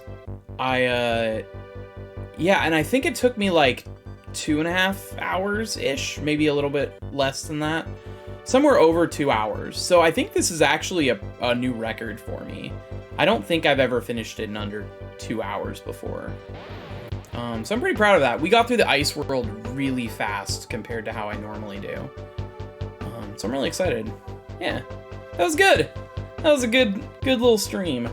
yeah, and I think it took me like 2.5 hours-ish, maybe a little bit less than that. Somewhere over 2 hours. So I think this is actually a new record for me. I don't think I've ever finished it in under 2 hours before. So I'm pretty proud of that. We got through the ice world really fast compared to how I normally do. So I'm really excited. Yeah, that was good. That was a good little stream.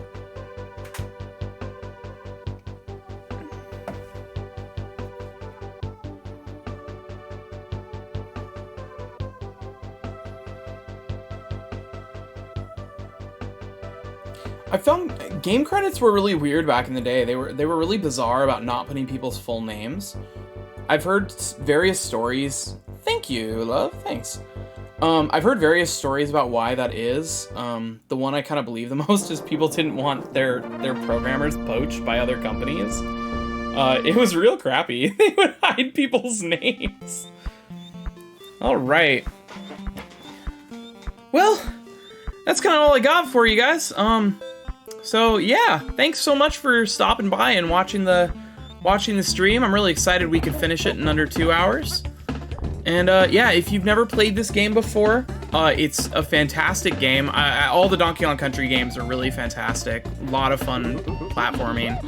I found game credits were really weird back in the day. They were really bizarre about not putting people's full names. I've heard various stories. Thank you, love. Thanks. I've heard various stories about why that is. The one I kind of believe the most is people didn't want their programmers poached by other companies. It was real crappy. They would hide people's names. All right. Well, that's kind of all I got for you guys. So yeah, thanks so much for stopping by and watching the stream. I'm really excited we could finish it in under 2 hours. And yeah, if you've never played this game before, It's a fantastic game. All the Donkey Kong Country games are really fantastic. A lot of fun platforming.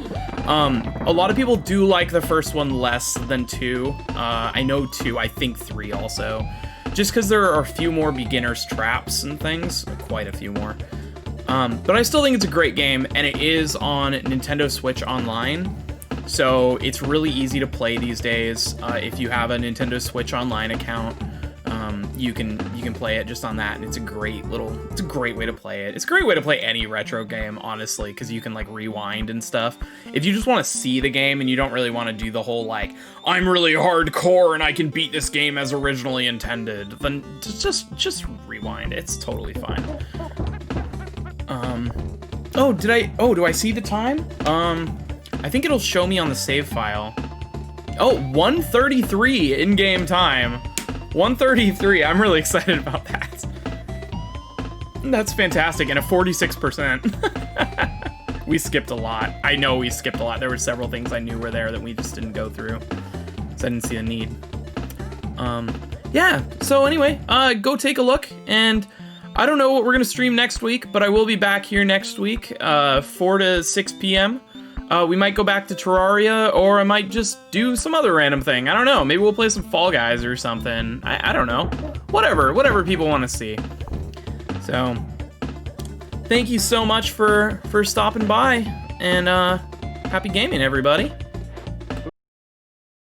A lot of people do like the first one less than 2. I know 2, I think 3 also. Just because there are a few more beginner's traps and things. Quite a few more. But I still think it's a great game, and it is on Nintendo Switch Online. So it's really easy to play these days. If you have a Nintendo Switch Online account, you can play it just on that, and it's a great way to play it. It's a great way to play any retro game, honestly, because you can like rewind and stuff. If you just want to see the game and you don't really want to do the whole like, I'm really hardcore and I can beat this game as originally intended, then just rewind. It's totally fine. Do I see the time? I think it'll show me on the save file. Oh, 1:33 in-game time. 1:33, I'm really excited about that. That's fantastic, and a 46%. We skipped a lot. I know we skipped a lot. There were several things I knew were there that we just didn't go through. So I didn't see the need. Yeah, so anyway, go take a look, and I don't know what we're gonna stream next week, but I will be back here next week, 4 to 6 p.m. We might go back to Terraria, or I might just do some other random thing. I don't know. Maybe we'll play some Fall Guys or something. I don't know. Whatever people want to see. So, thank you so much for stopping by, and happy gaming, everybody.